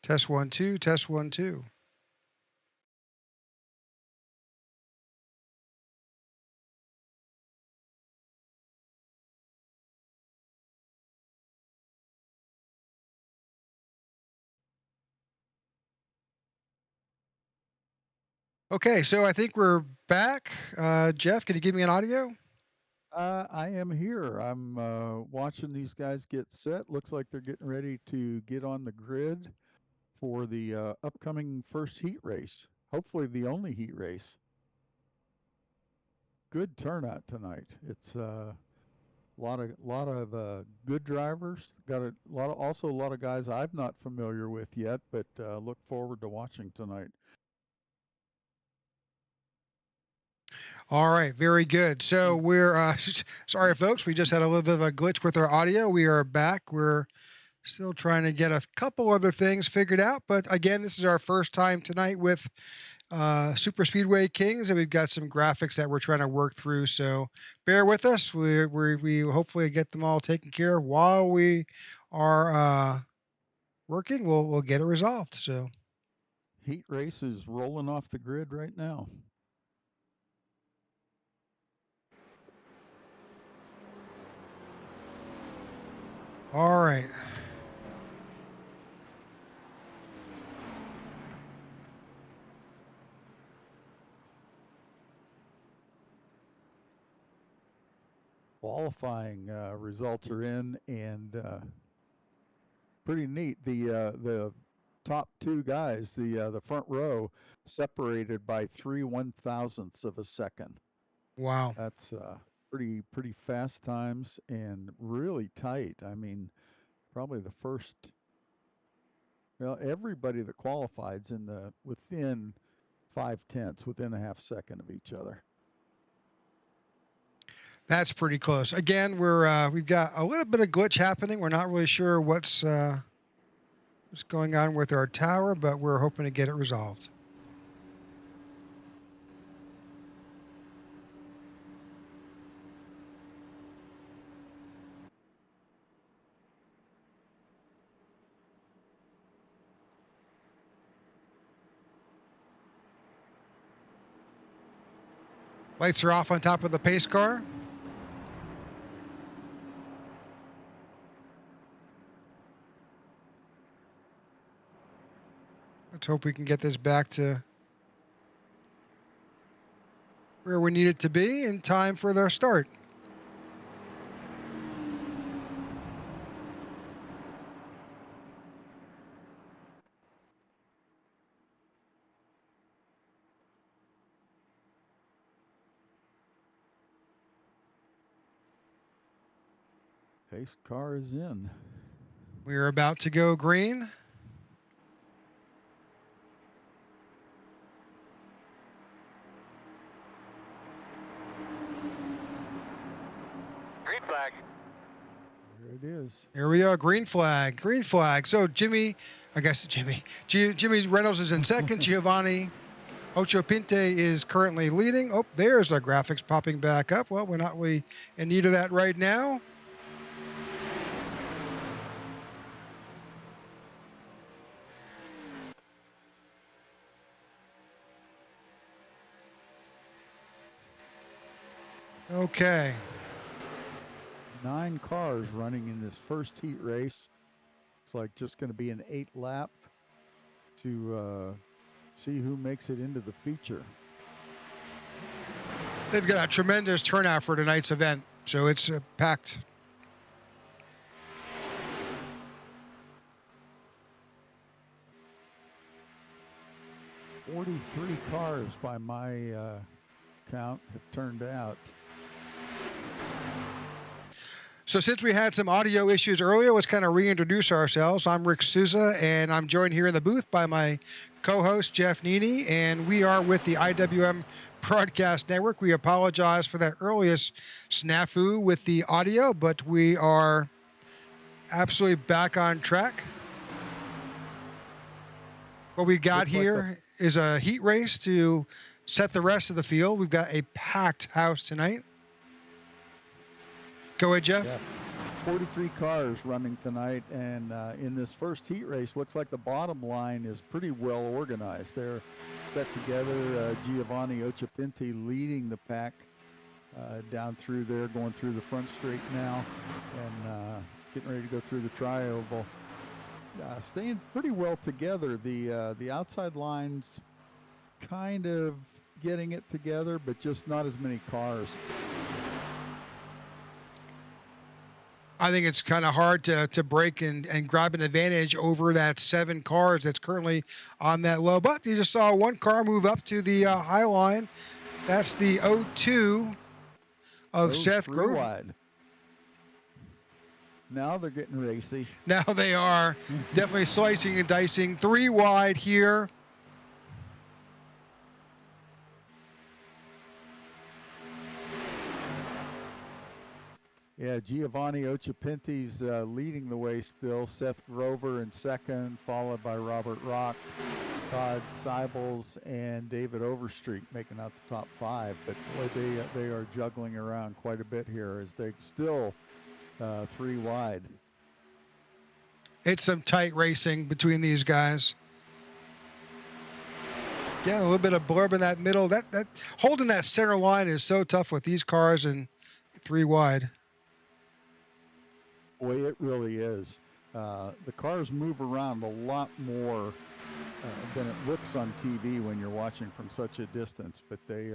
Test 1, 2, test 1, 2. Okay, so I think we're back. Jeff, can you give me an audio? I am here. I'm watching these guys get set. Looks like they're getting ready to get on the grid for the upcoming first heat race. Hopefully, the only heat race. Good turnout tonight. It's a lot of good drivers. Got a lot of also a lot of guys I'm not familiar with yet, but look forward to watching tonight. All right, very good. So we're sorry, folks. We just had a little bit of a glitch with our audio. We are back. We're still trying to get a couple other things figured out, but again, this is our first time tonight with Super Speedway Kings, and we've got some graphics that we're trying to work through. So bear with us. We hopefully get them all taken care of while we are working. We'll get it resolved. So. Heat race is rolling off the grid right now. All right. Qualifying results are in, and pretty neat. The top two guys, the front row, separated by 3/1000ths of a second. Wow. That's pretty fast times and really tight. I mean, probably the first. Well, everybody that qualified's in the within 0.5, within a half second of each other. That's pretty close. Again, we've got a little bit of glitch happening. We're not really sure what's going on with our tower, but we're hoping to get it resolved. Lights are off on top of the pace car. Let's hope we can get this back to where we need it to be in time for the start. Pace car is in. We are about to go green. Green flag. There it is. Here we go, green flag, green flag. So Jimmy Reynolds is in second. Giovanni Ochopinte is currently leading. Oh, there's our graphics popping back up. Well, we're not really in need of that right now. Okay. 9 cars running in this first heat race. It's like just going to be an 8 lap to see who makes it into the feature. They've got a tremendous turnout for tonight's event, so it's packed. "43 cars by my count have turned out. So since we had some audio issues earlier, let's kind of reintroduce ourselves. I'm Rick Souza, and I'm joined here in the booth by my co-host, Jeff Nini, and we are with the IWM Broadcast Network. We apologize for that earliest snafu with the audio, but we are absolutely back on track. What we got here is a heat race to set the rest of the field. We've got a packed house tonight. Go ahead, Jeff. 43 cars running tonight, and in this first heat race, looks like the bottom line is pretty well organized. They're set together. Giovanni Occhipinti leading the pack down through there, going through the front straight now, and getting ready to go through the tri-oval. Staying pretty well together. The outside lines kind of getting it together, but just not as many cars. I think it's kind of hard to break and grab an advantage over that 7 cars that's currently on that low. But you just saw one car move up to the high line. That's the 02 of Seth Grover. Wide. Now they're getting racy. Now they are definitely slicing and dicing. 3 wide here. Yeah, Giovanni Occhipinti's leading the way still. Seth Grover in second, followed by Robert Rock, Todd Seibels, and David Overstreet making out the top 5. But boy, they are juggling around quite a bit here as they still 3 wide. It's some tight racing between these guys. Yeah, a little bit of blurb in that middle. That holding that center line is so tough with these cars and 3 wide. Boy, it really is. The cars move around a lot more than it looks on TV when you're watching from such a distance. But they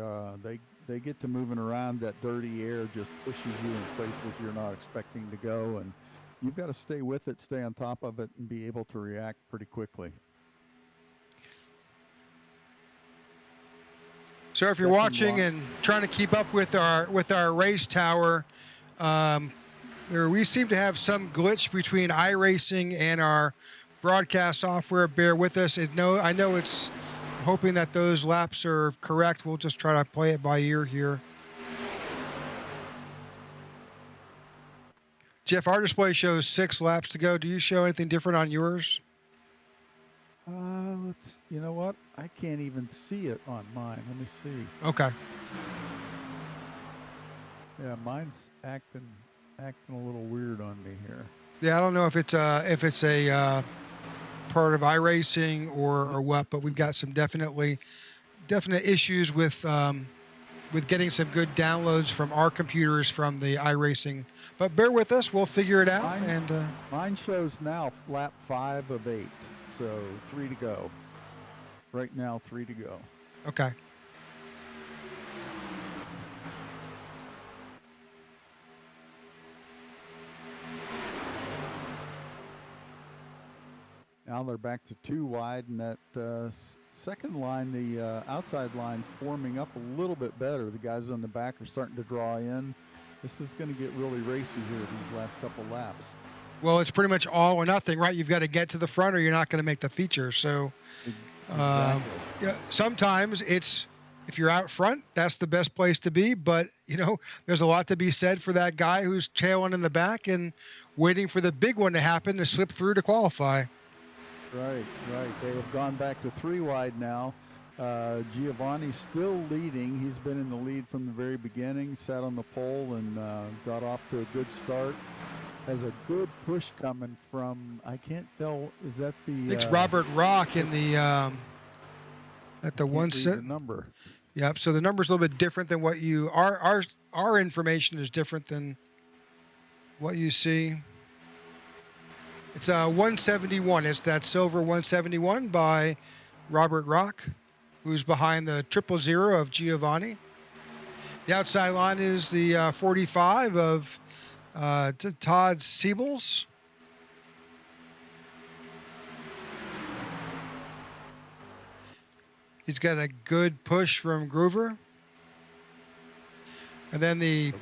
get to moving around. That dirty air just pushes you in places you're not expecting to go, and you've got to stay with it, stay on top of it, and be able to react pretty quickly. So if you're watching and trying to keep up with our race tower, we seem to have some glitch between iRacing and our broadcast software. Bear with us. I know it's hoping that those laps are correct. We'll just try to play it by ear here. Jeff, our display shows 6 laps to go. Do you show anything different on yours? You know what? I can't even see it on mine. Let me see. Okay. Yeah, mine's acting a little weird on me here. Yeah, I don't know if it's a part of iRacing or what, but we've got some definite issues with getting some good downloads from our computers from the iRacing. But bear with us, we'll figure it out. Mine shows now lap 5 of 8, so 3 to go. Right now, 3 to go. Okay. Now they're back to 2 wide, and that second line, the outside line's forming up a little bit better. The guys on the back are starting to draw in. This is going to get really racy here these last couple laps. Well, it's pretty much all or nothing, right? You've got to get to the front or you're not going to make the feature. So yeah, sometimes if you're out front, that's the best place to be. But, there's a lot to be said for that guy who's tailing in the back and waiting for the big one to happen to slip through to qualify. Right. They have gone back to 3 wide now. Giovanni's still leading. He's been in the lead from the very beginning, sat on the pole and got off to a good start. Has a good push coming from, I can't tell, is that the... I think it's Robert Rock in the, at the one set. Number. Yep, so the number's a little bit different than what our information is different than what you see. It's 171. It's that silver 171 by Robert Rock, who's behind the 000 of Giovanni. The outside line is the 45 of Todd Seibels. He's got a good push from Groover. And then the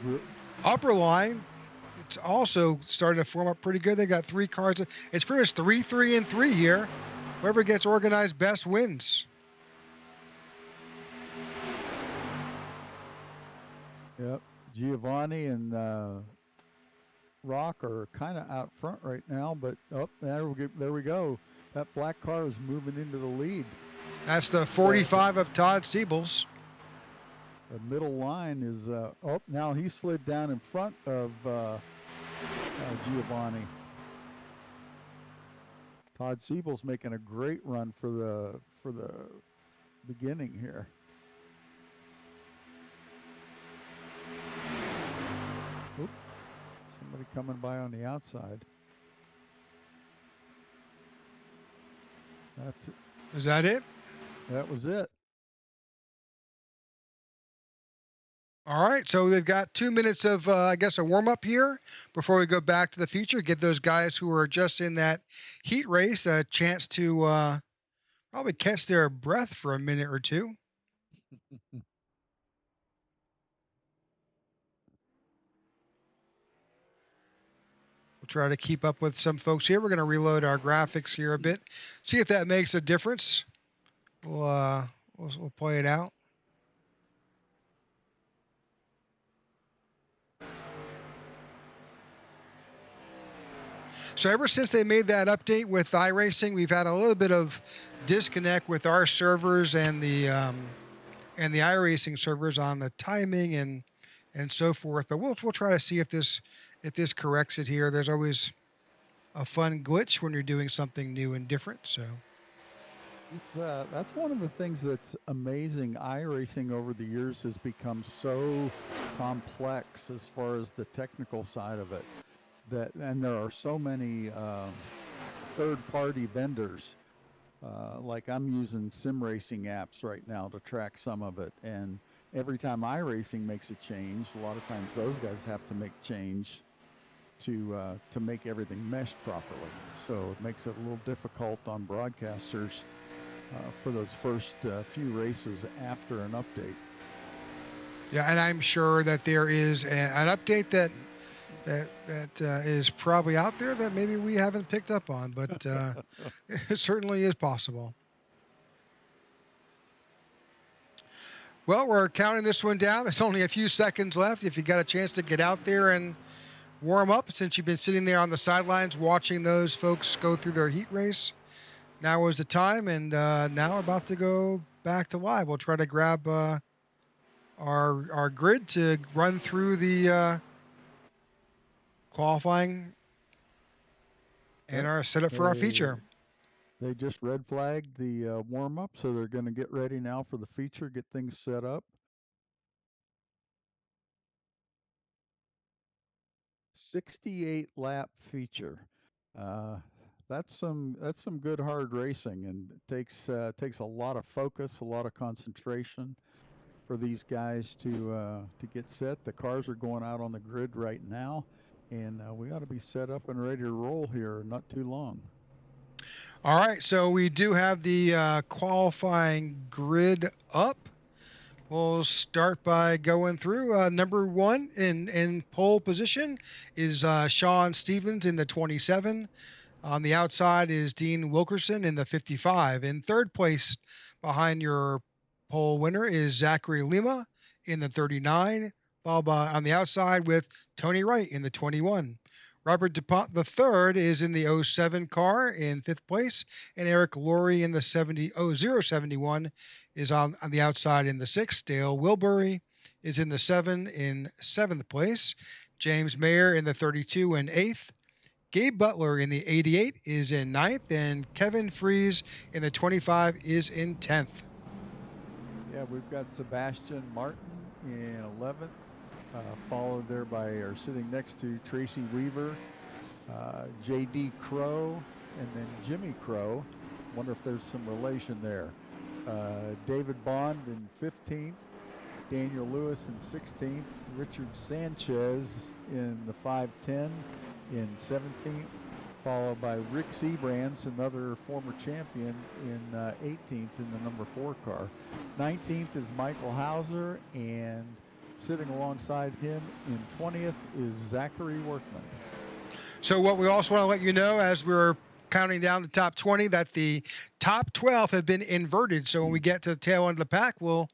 upper line, it's also starting to form up pretty good. They got 3 cars. It's pretty much 3, 3, and 3 here. Whoever gets organized best wins. Yep. Giovanni and Rock are kind of out front right now, but there we go. That black car is moving into the lead. That's the 45 of Todd Seibels. The middle line is now he slid down in front of Giovanni. Todd Siebel's making a great run for the beginning here. Oop, somebody coming by on the outside. That's it. Is that it? That was it. All right, so they've got 2 minutes of, I guess, a warm-up here before we go back to the feature. Get those guys who are just in that heat race a chance to probably catch their breath for a minute or two. We'll try to keep up with some folks here. We're going to reload our graphics here a bit, see if that makes a difference. We'll play it out. So ever since they made that update with iRacing, we've had a little bit of disconnect with our servers and the iRacing servers on the timing and so forth. But we'll try to see if this corrects it here. There's always a fun glitch when you're doing something new and different. So that's one of the things that's amazing. iRacing over the years has become so complex as far as the technical side of it. And there are so many third-party vendors. Like I'm using sim racing apps right now to track some of it, and every time iRacing makes a change, a lot of times those guys have to make change to make everything meshed properly. So it makes it a little difficult on broadcasters for those first few races after an update. Yeah, and I'm sure that there is an update that is probably out there that maybe we haven't picked up on, but it certainly is possible. Well, we're counting this one down. There's only a few seconds left. If you got a chance to get out there and warm up, since you've been sitting there on the sidelines watching those folks go through their heat race, now is the time, and now we're about to go back to live. We'll try to grab our grid to run through the qualifying and our setup for our feature. They just red flagged the warm-up, so they're going to get ready now for the feature, get things set up. 68-lap feature. That's some good hard racing, and it takes a lot of focus, a lot of concentration for these guys to get set. The cars are going out on the grid right now, and we ought to be set up and ready to roll here not too long. All right, so we do have the qualifying grid up. We'll start by going through. Number one in pole position is Sean Stevens in the 27. On the outside is Dean Wilkerson in the 55. In third place behind your pole winner is Zachary Lima in the 39, followed by on the outside with Tony Wright in the 21. Robert DuPont III is in the 07 car in fifth place, and Eric Laurie in the 071 is on the outside in the sixth. Dale Wilbury is in the 7 in seventh place. James Mayer in the 32 in eighth. Gabe Butler in the 88 is in ninth, and Kevin Fries in the 25 is in 10th. Yeah, we've got Sebastian Martin in 11th. Followed there by, or sitting next to, Tracy Weaver, J.D. Crow, and then Jimmy Crow. Wonder if there's some relation there. David Bond in 15th, Daniel Lewis in 16th, Richard Sanchez in the 510 in 17th, followed by Rick Seabrands, another former champion, in 18th in the number 4 car. 19th is Michael Hauser, and sitting alongside him in 20th is Zachary Workman. So what we also want to let you know as we're counting down the top 20 that the top 12 have been inverted. So when we get to the tail end of the pack, we'll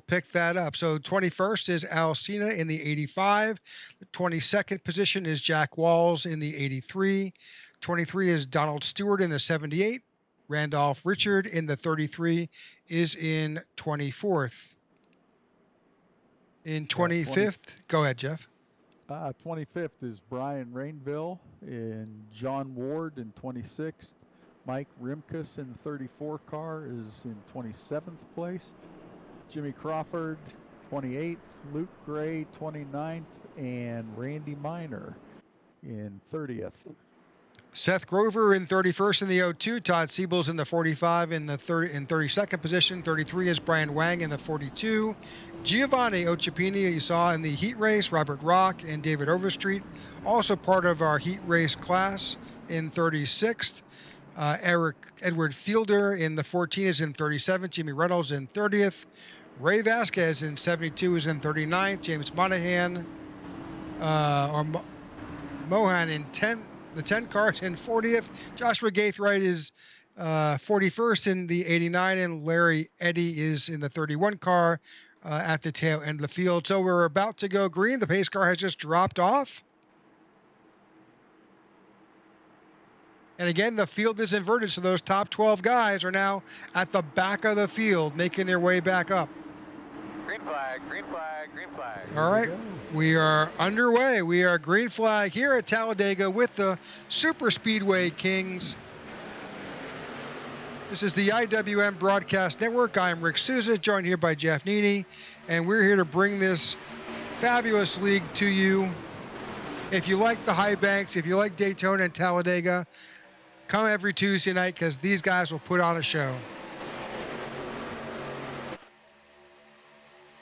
pick that up. So 21st is Al Cena in the 85. The 22nd position is Jack Walls in the 83. 23 is Donald Stewart in the 78. Randolph Richard in the 33 is in 24th. In 25th, go ahead, Jeff. 25th is Brian Rainville and John Ward in 26th. Mike Rimkus in the 34 car is in 27th place. Jimmy Crawford, 28th. Luke Gray, 29th. And Randy Miner in 30th. Seth Grover in 31st in the 02. Todd Siebel's in the 45 in 32nd position. 33 is Brian Wang in the 42. Giovanni Occhipini, you saw in the heat race. Robert Rock and David Overstreet, also part of our heat race class, in 36th. Edward Fielder in the 14 is in 37th. Jimmy Reynolds in 30th. Ray Vasquez in 72 is in 39th. James Monahan, Mohan in 10th. The 10 cars in 40th. Joshua Gaithright is 41st in the 89, and Larry Eddy is in the 31 car at the tail end of the field. So we're about to go green. The pace car has just dropped off. And again, the field is inverted, so those top 12 guys are now at the back of the field, making their way back up. Green flag, green flag, green flag. All right, we are underway. We are green flag here at Talladega with the Superspeedway Kings. This is the IWM Broadcast Network. I'm Rick Souza, joined here by Jeff Needy, and we're here to bring this fabulous league to you. If you like the high banks, if you like Daytona and Talladega, come every Tuesday night because these guys will put on a show.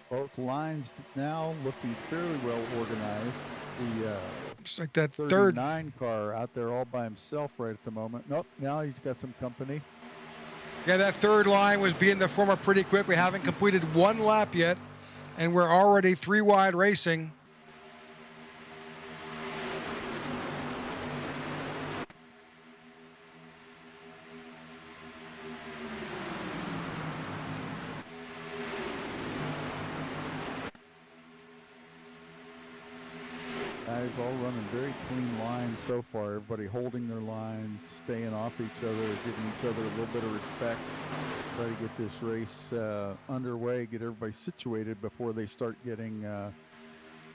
Both lines now looking fairly well organized. The It's like that 39 car out there all by himself right at the moment. Nope, now he's got some company. Yeah, that third line was being the form up pretty quick. We haven't completed one lap yet, and we're already 3 wide racing. Guys all running very clean lines so far. Everybody holding their lines, staying off each other, giving each other a little bit of respect. Try to get this race underway, get everybody situated before they start getting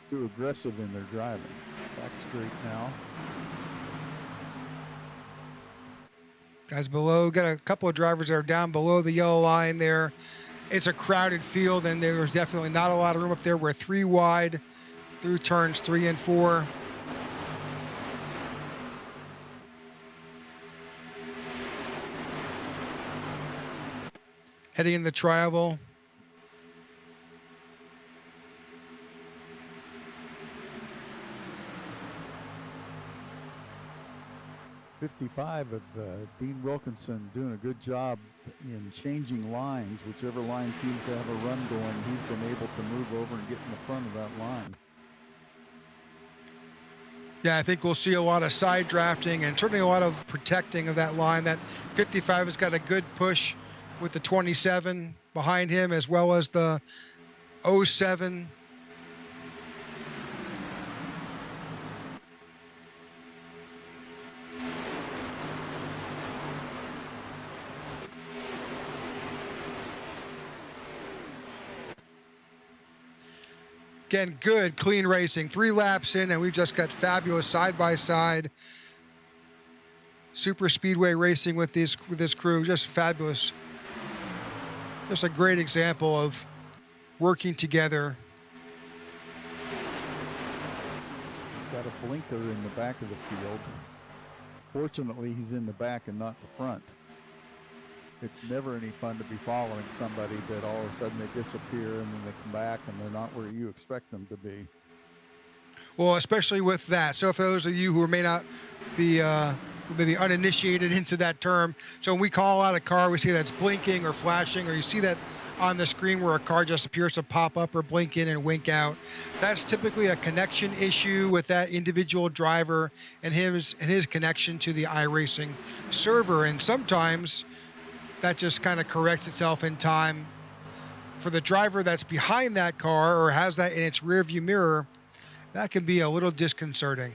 too aggressive in their driving. Back straight now. Guys below, got a couple of drivers that are down below the yellow line there. It's a crowded field, and there's definitely not a lot of room up there. We're 3 wide through turns 3 and 4. Heading in the tri-oval. '55 of Dean Wilkinson doing a good job in changing lines. Whichever line seems to have a run going, he's been able to move over and get in the front of that line. Yeah, I think we'll see a lot of side drafting and certainly a lot of protecting of that line. That 55 has got a good push with the 27 behind him, as well as the 07. Again, good, clean racing. 3 laps in, and we've just got fabulous side-by-side super speedway racing with this crew. Just fabulous. Just a great example of working together. Got a blinker in the back of the field. Fortunately, he's in the back and not the front. It's never any fun to be following somebody that all of a sudden they disappear and then they come back and they're not where you expect them to be. Well, especially with that. So for those of you who may not be maybe uninitiated into that term, so when we call out a car, we see that's blinking or flashing, or you see that on the screen where a car just appears to pop up or blink in and wink out. That's typically a connection issue with that individual driver and his connection to the iRacing server. And sometimes that just kind of corrects itself in time. For the driver that's behind that car or has that in its rear view mirror, that can be a little disconcerting.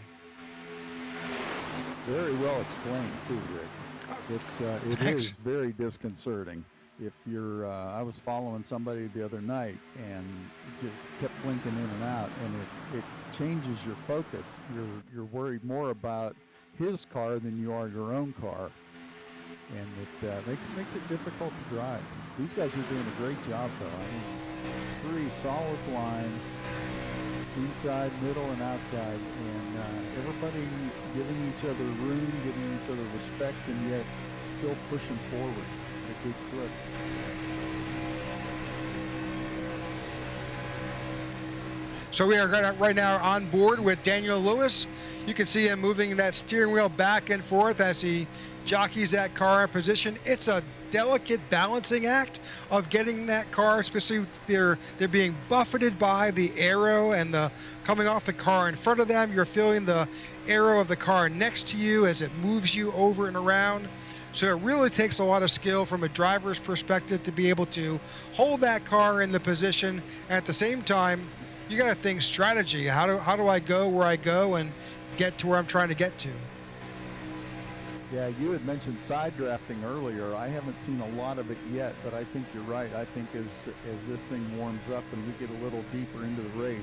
Very well explained too, Rick. It is very disconcerting. If you're, I was following somebody the other night and just kept blinking in and out, and it changes your focus. You're worried more about his car than you are your own car, and it makes it difficult to drive. These guys are doing a great job, though. I mean, 3 solid lines, inside, middle, and outside, and everybody giving each other room, giving each other respect, and yet still pushing forward at a good clip. So we are right now on board with Daniel Lewis. You can see him moving that steering wheel back and forth as he jockeys that car in position. It's a delicate balancing act of getting that car, especially they're being buffeted by the aero and the coming off the car in front of them. You're feeling the aero of the car next to you as it moves you over and around. So it really takes a lot of skill from a driver's perspective to be able to hold that car in the position. And at the same time, you got to think strategy. How do I go where I go and get to where I'm trying to get to? Yeah, you had mentioned side drafting earlier. I haven't seen a lot of it yet, but I think you're right. I think as this thing warms up and we get a little deeper into the race,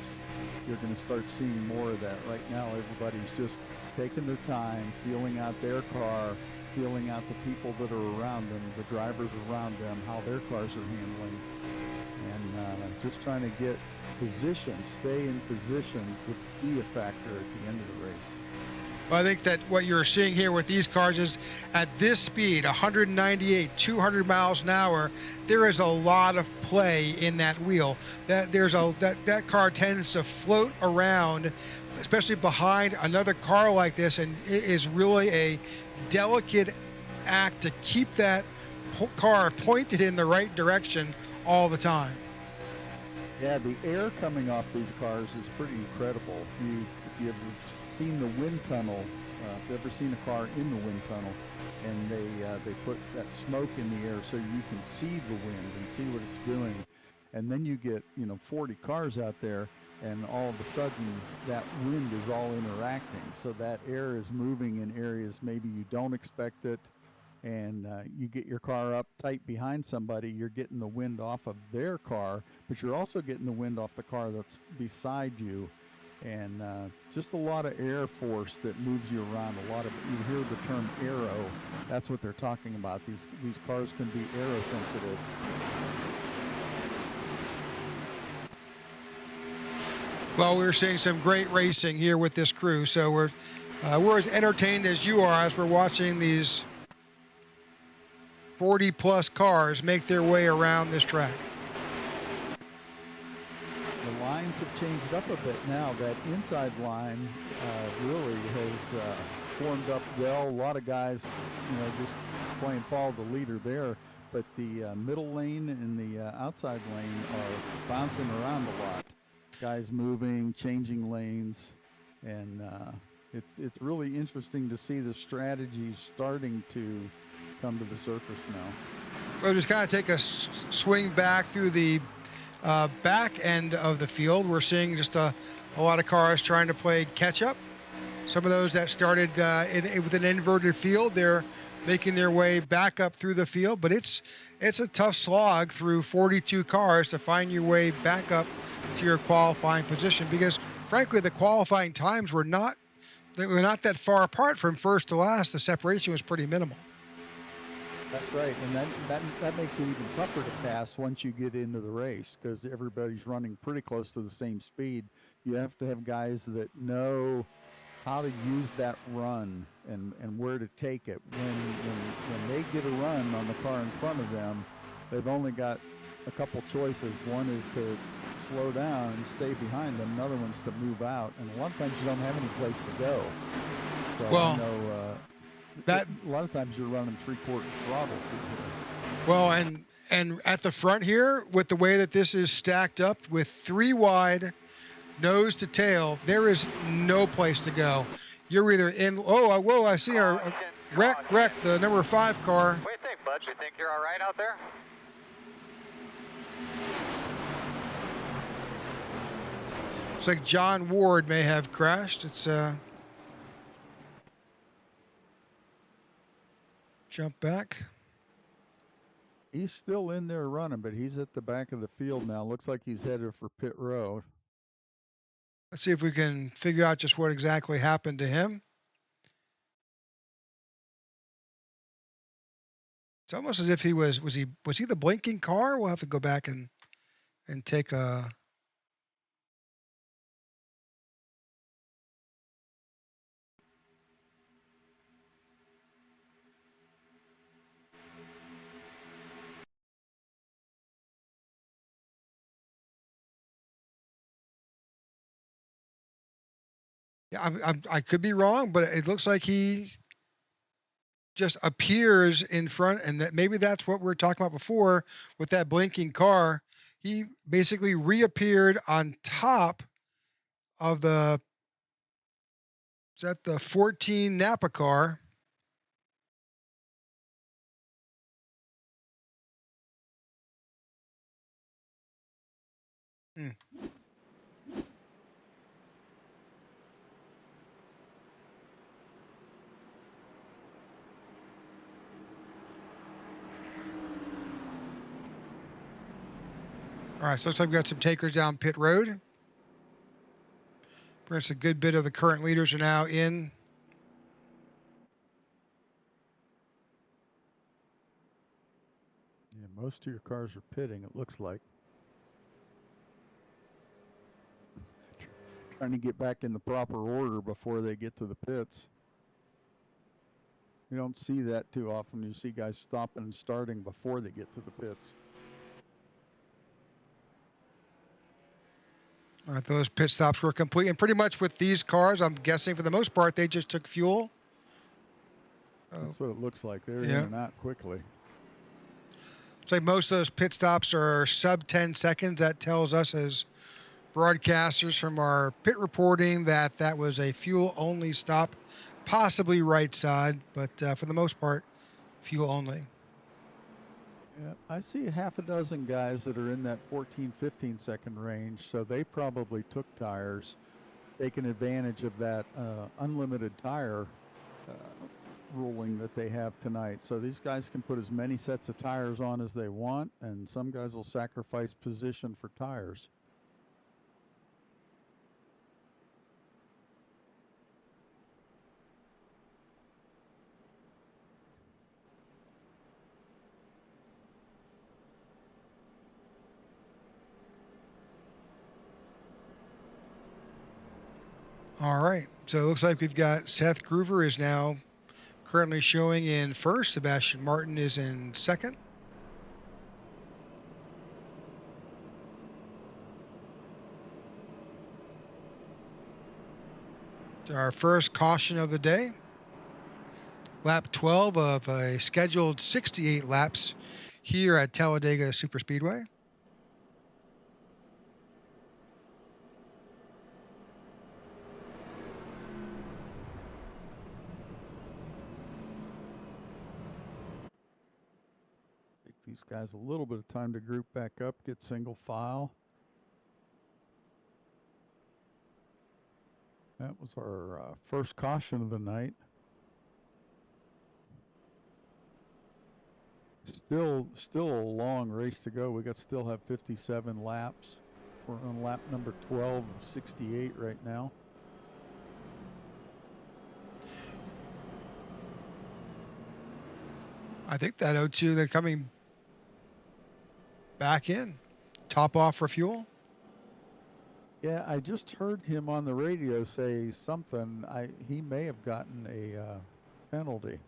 you're going to start seeing more of that. Right now, everybody's just taking their time, feeling out their car, feeling out the people that are around them, the drivers around them, how their cars are handling, and just trying to get position, stay in position to be a factor at the end of the race. Well, I think that what you're seeing here with these cars is at this speed, 198, 200 miles an hour, there is a lot of play in that wheel. That car tends to float around, especially behind another car like this, and it is really a delicate act to keep that car pointed in the right direction all the time. Yeah, the air coming off these cars is pretty incredible. If you've seen the wind tunnel, if you've ever seen a car in the wind tunnel, and they put that smoke in the air so you can see the wind and see what it's doing, and then you get 40 cars out there, and all of a sudden that wind is all interacting, so that air is moving in areas maybe you don't expect it, and you get your car up tight behind somebody, you're getting the wind off of their car, but you're also getting the wind off the car that's beside you, and just a lot of air force that moves you around. You hear the term aero, that's what they're talking about. These cars can be aero sensitive. Well, we're seeing some great racing here with this crew, so we're as entertained as you are as we're watching these 40 plus cars make their way around this track. The lines have changed up a bit now. That inside line really has formed up well. A lot of guys, just playing follow the leader there. But the middle lane and the outside lane are bouncing around a lot. Guys moving, changing lanes, and it's really interesting to see the strategies starting to come to the surface now. We'll just kind of take a swing back through the back end of the field. We're seeing just a lot of cars trying to play catch up. Some of those that started with an inverted field, they're making their way back up through the field, but it's a tough slog through 42 cars to find your way back up to your qualifying position, because frankly the qualifying times were not that far apart from first to last. The separation was pretty minimal. That's right, and that makes it even tougher to pass once you get into the race, because everybody's running pretty close to the same speed. You have to have guys that know how to use that run and where to take it. When they get a run on the car in front of them, they've only got a couple choices. One is to slow down and stay behind them. Another one's to move out, and a lot of times you don't have any place to go. So well, I know a lot of times you're running 3/4 throttle through here. Well, and at the front here, with the way that this is stacked up with 3 wide, nose to tail, there is no place to go. You're either in. Oh, whoa! I see a wreck, the number 5 car. What do you think, bud? You think you're all right out there? Looks like John Ward may have crashed. It's jump back. He's still in there running, but he's at the back of the field now. Looks like he's headed for pit road. Let's see if we can figure out just what exactly happened to him. It's almost as if he was he the blinking car? We'll have to go back and take a. Yeah, I could be wrong, but it looks like he just appears in front, and that maybe that's what we were talking about before with that blinking car. He basically reappeared on top of the, is that the 14 Napa car? Hmm. All right, so looks like we've got some takers down pit road. Perhaps a good bit of the current leaders are now in. Yeah, most of your cars are pitting, it looks like. Trying to get back in the proper order before they get to the pits. You don't see that too often. You see guys stopping and starting before they get to the pits. All right, those pit stops were complete. And pretty much with these cars, I'm guessing for the most part, they just took fuel. That's what it looks like. They're yeah. in and out quickly. It's like most of those pit stops are sub 10 seconds. That tells us as broadcasters from our pit reporting that that was a fuel-only stop, possibly right side, but for the most part, fuel only. Yeah, I see half a dozen guys that are in that 14, 15 second range, so they probably took tires, taking advantage of that unlimited tire ruling that they have tonight. So these guys can put as many sets of tires on as they want, and some guys will sacrifice position for tires. All right, so it looks like we've got Seth Groover is now currently showing in first. Sebastian Martin is in second. Our first caution of the day. Lap 12 of a scheduled 68 laps here at Talladega Superspeedway. Take these guys a little bit of time to group back up, get single file. That was our first caution of the night. Still a long race to go. We still have 57 laps. We're on lap number 12 of 68 right now. I think that O2, they're coming back in. Top off for fuel. Yeah, I just heard him on the radio say something. He may have gotten a penalty.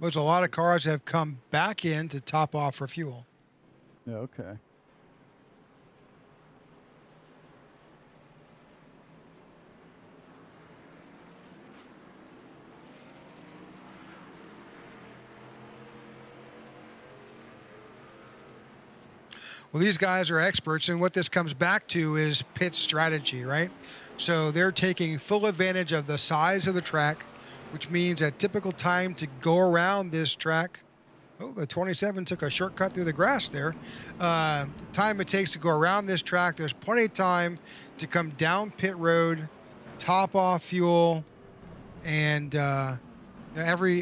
There's a lot of cars that have come back in to top off for fuel. Yeah, okay. Well, these guys are experts, and what this comes back to is pit strategy, right? So they're taking full advantage of the size of the track, which means a typical time to go around this track. Oh, the 27 took a shortcut through the grass there. The time it takes to go around this track, there's plenty of time to come down pit road, top off fuel, and every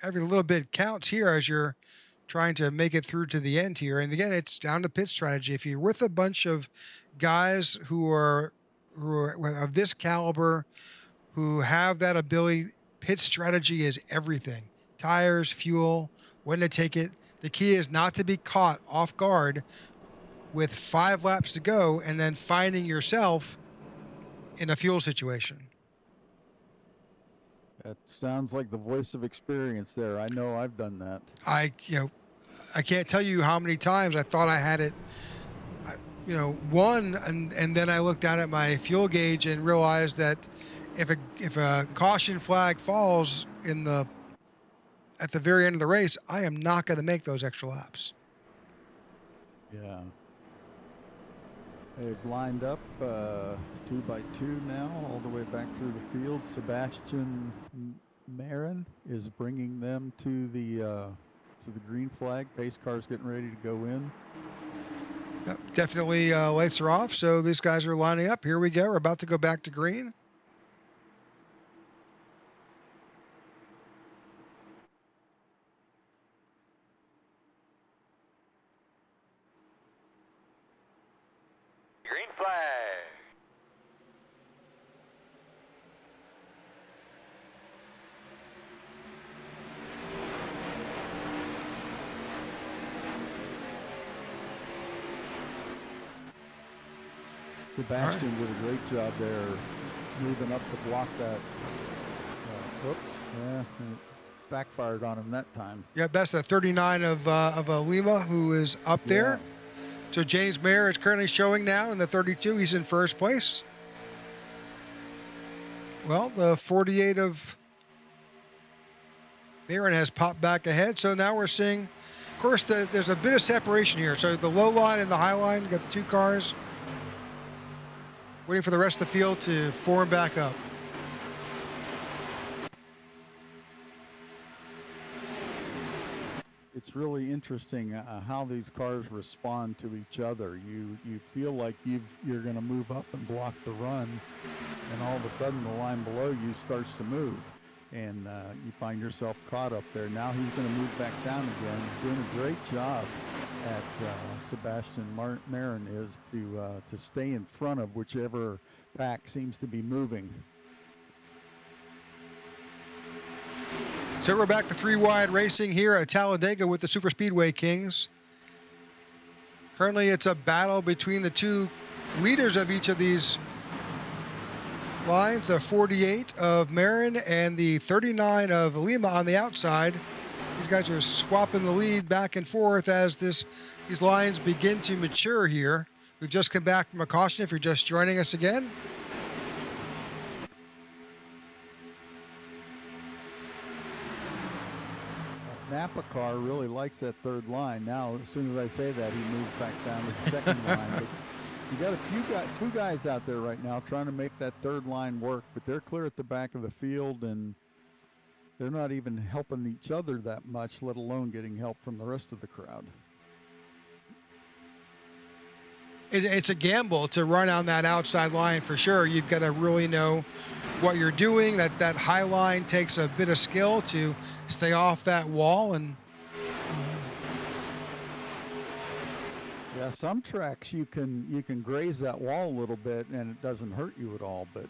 every little bit counts here as you're trying to make it through to the end here. And again, it's down to pit strategy. If you're with a bunch of guys who are of this caliber, who have that ability, pit strategy is everything. Tires, fuel, when to take it. The key is not to be caught off guard with 5 laps to go and then finding yourself in a fuel situation. That sounds like the voice of experience there. I know I've done that. I can't tell you how many times I thought I had it, won, and then I looked down at my fuel gauge and realized that if a caution flag falls at the very end of the race, I am not going to make those extra laps. Yeah. They've lined up 2 by 2 now, all the way back through the field. Sebastian Marin is bringing them to the green flag. Pace car's getting ready to go in. Yep, definitely lights are off, so these guys are lining up. Here we go. We're about to go back to green. Green flag. Sebastian did a great job there, moving up to block that. Oops, yeah, it backfired on him that time. Yep, that's the 39 of Lima who is up there. So James Mayer is currently showing now in the 32. He's in first place. Well, the 48 of Marin has popped back ahead. So now we're seeing, of course, there's a bit of separation here. So the low line and the high line, you got 2 cars waiting for the rest of the field to form back up. It's really interesting how these cars respond to each other. You feel like you're going to move up and block the run, and all of a sudden the line below you starts to move, and you find yourself caught up there. Now he's going to move back down again. He's doing a great job at Sebastian Marin is to stay in front of whichever pack seems to be moving. So we're back to 3 wide racing here at Talladega with the Superspeedway Kings. Currently it's a battle between the 2 leaders of each of these lines, the 48 of Marin and the 39 of Lima on the outside. These guys are swapping the lead back and forth as these lines begin to mature here. We've just come back from a caution if you're just joining us again. Napa car really likes that 3rd line. Now, as soon as I say that, he moves back down to the 2nd line. But you got 2 guys out there right now trying to make that 3rd line work, but they're clear at the back of the field, and they're not even helping each other that much, let alone getting help from the rest of the crowd. It's a gamble to run on that outside line for sure. You've got to really know what you're doing. That high line takes a bit of skill to stay off that wall. And yeah, some tracks you can graze that wall a little bit and it doesn't hurt you at all. But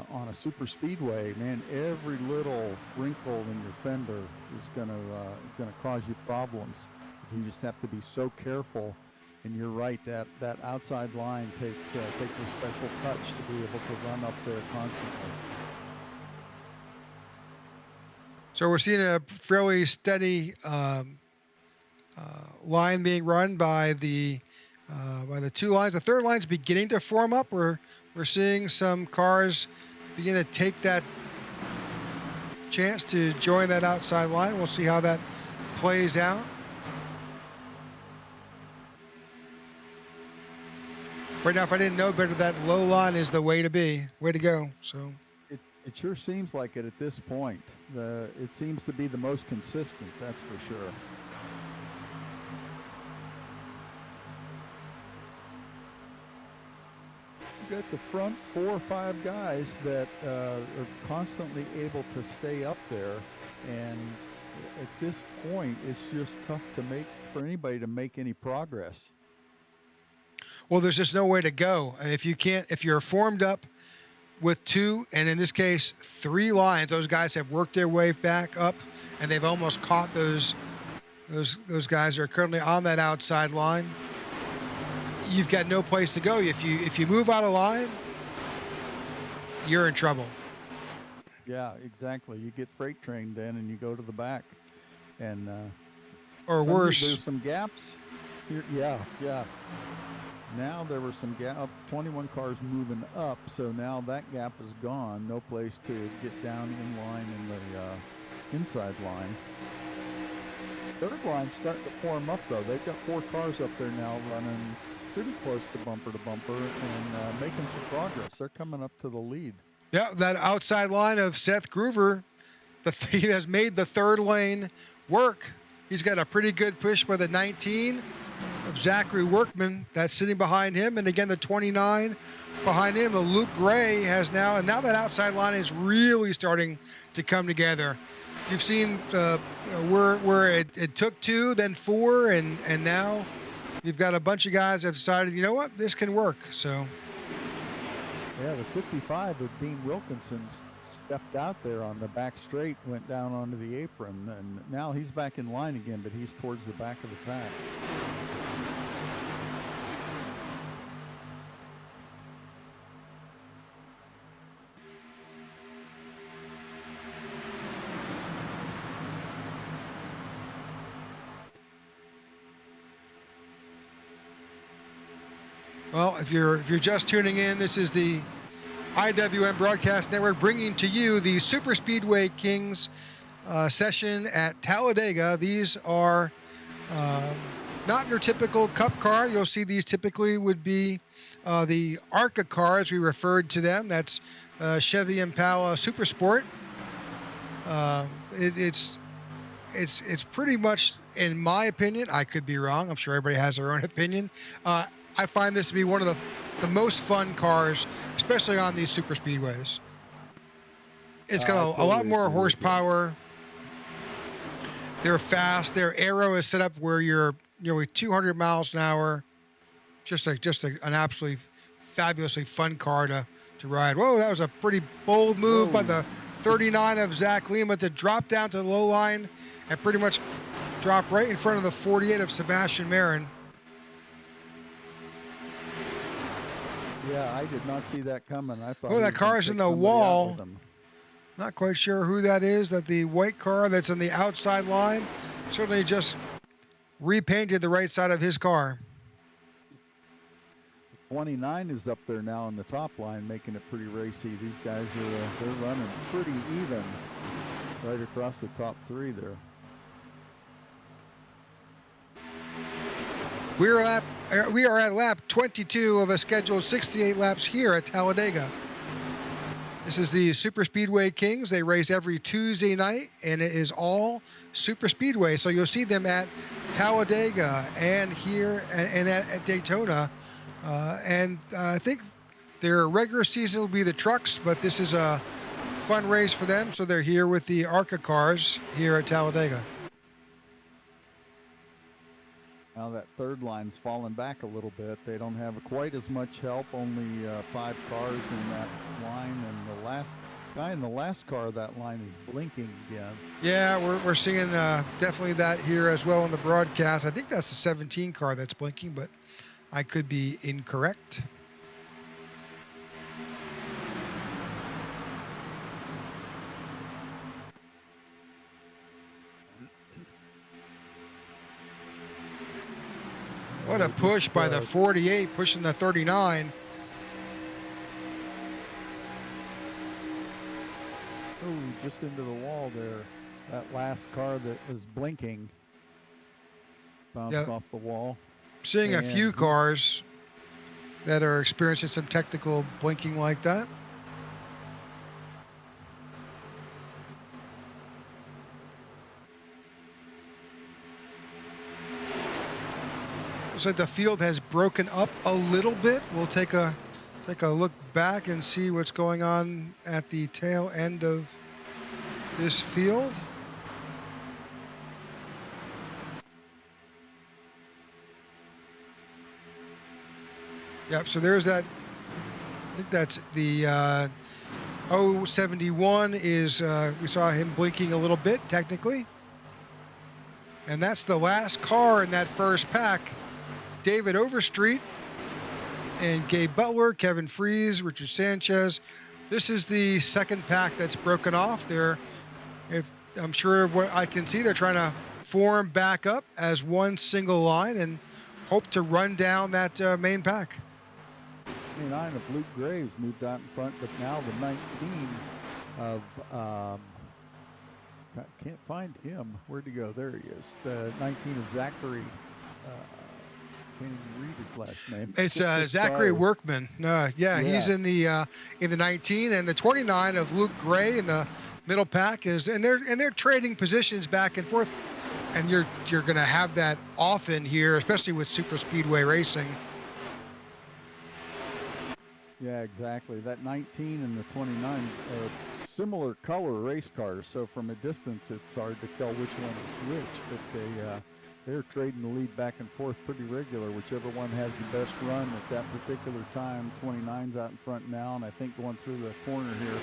on a super speedway, man, every little wrinkle in your fender is gonna cause you problems. You just have to be so careful. And you're right, that outside line takes a special touch to be able to run up there constantly. So we're seeing a fairly steady line being run by the 2 lines. The 3rd line's beginning to form up. We're seeing some cars begin to take that chance to join that outside line. We'll see how that plays out. Right now, if I didn't know better, that low line is the way to be, way to go. So it sure seems like it at this point. It seems to be the most consistent, that's for sure. You got the front 4 or 5 guys that are constantly able to stay up there, and at this point, it's just tough for anybody to make any progress. Well, there's just no way to go. If you're formed up with 2, and in this case 3 lines, those guys have worked their way back up, and they've almost caught those guys that are currently on that outside line. You've got no place to go. If you move out of line, you're in trouble. Yeah, exactly. You get freight trained then, and you go to the back, and or worse. There's some gaps. Here, yeah. Now there were some 21 cars moving up, so now that gap is gone. No place to get down in line in the inside line. Third line's starting to form up, though. They've got 4 cars up there now running pretty close to bumper and making some progress. They're coming up to the lead. Yeah, that outside line of Seth Groover, he has made the 3rd lane work. He's got a pretty good push by the 19 of Zachary Workman that's sitting behind him, and again the 29 behind him. Luke Gray has now that outside line is really starting to come together. You've seen where it took 2, then 4, and now you've got a bunch of guys that have decided, you know what, this can work. So. Yeah, the 55 of Dean Wilkinson stepped out there on the back straight, went down onto the apron, and now he's back in line again, but he's towards the back of the pack. Well, if you're just tuning in, this is the IWM Broadcast Network bringing to you the Superspeedway Kings session at Talladega. These are not your typical Cup car. You'll see these typically would be the ARCA cars. We referred to them. That's Chevy Impala Supersport. It's pretty much, in my opinion, I could be wrong. I'm sure everybody has their own opinion. I find this to be one of the most fun cars, especially on these super speedways. It's got a lot more horsepower. They're fast. Their aero is set up where you're nearly 200 miles an hour. Just an absolutely fabulously fun car to ride. Whoa, that was a pretty bold move by the 39 of Zach Lima to drop down to the low line and pretty much drop right in front of the 48 of Sebastian Marin. Yeah, I did not see that coming. I thought. Oh, that car's in the wall. Not quite sure who that is. That the white car that's on the outside line certainly just repainted the right side of his car. 29 is up there now on the top line, making it pretty racy. These guys they're running pretty even right across the top 3 there. We are at lap 22 of a scheduled 68 laps here at Talladega. This is the Super Speedway Kings. They race every Tuesday night, and it is all Super Speedway. So you'll see them at Talladega and here and at Daytona. And I think their regular season will be the trucks, but this is a fun race for them. So they're here with the ARCA cars here at Talladega. Now that third line's fallen back a little bit. They don't have quite as much help, only 5 cars in that line, and the last guy in the last car, that line is blinking again. Yeah, we're seeing definitely that here as well in the broadcast. I think that's the 17 car that's blinking, but I could be incorrect. What a push by the 48, pushing the 39. Oh, just into the wall there. That last car that was blinking bounced off the wall. Seeing a few cars that are experiencing some technical blinking like that. Looks like the field has broken up a little bit. We'll take a look back and see what's going on at the tail end of this field. Yep. So there's that. I think that's the 071 is, we saw him blinking a little bit technically. And that's the last car in that first pack. David Overstreet and Gabe Butler, Kevin Freese, Richard Sanchez. This is the second pack that's broken off. I'm sure what I can see, they're trying to form back up as one single line and hope to run down that main pack. 29 of Luke Graves moved out in front, but now the 19 of, can't find him. Where'd he go? There he is. The 19 of Zachary, can't even read his last name. It's Zachary Workman. Yeah, he's in the 19, and the 29 of Luke Gray in the middle pack is, and they're trading positions back and forth, and you're going to have that often here, especially with super speedway racing. Yeah, exactly. That 19 and the 29 are similar color race cars, so from a distance it's hard to tell which one is which, but they're trading the lead back and forth pretty regular. Whichever one has the best run at that particular time. 29's out in front now, and I think going through the corner here,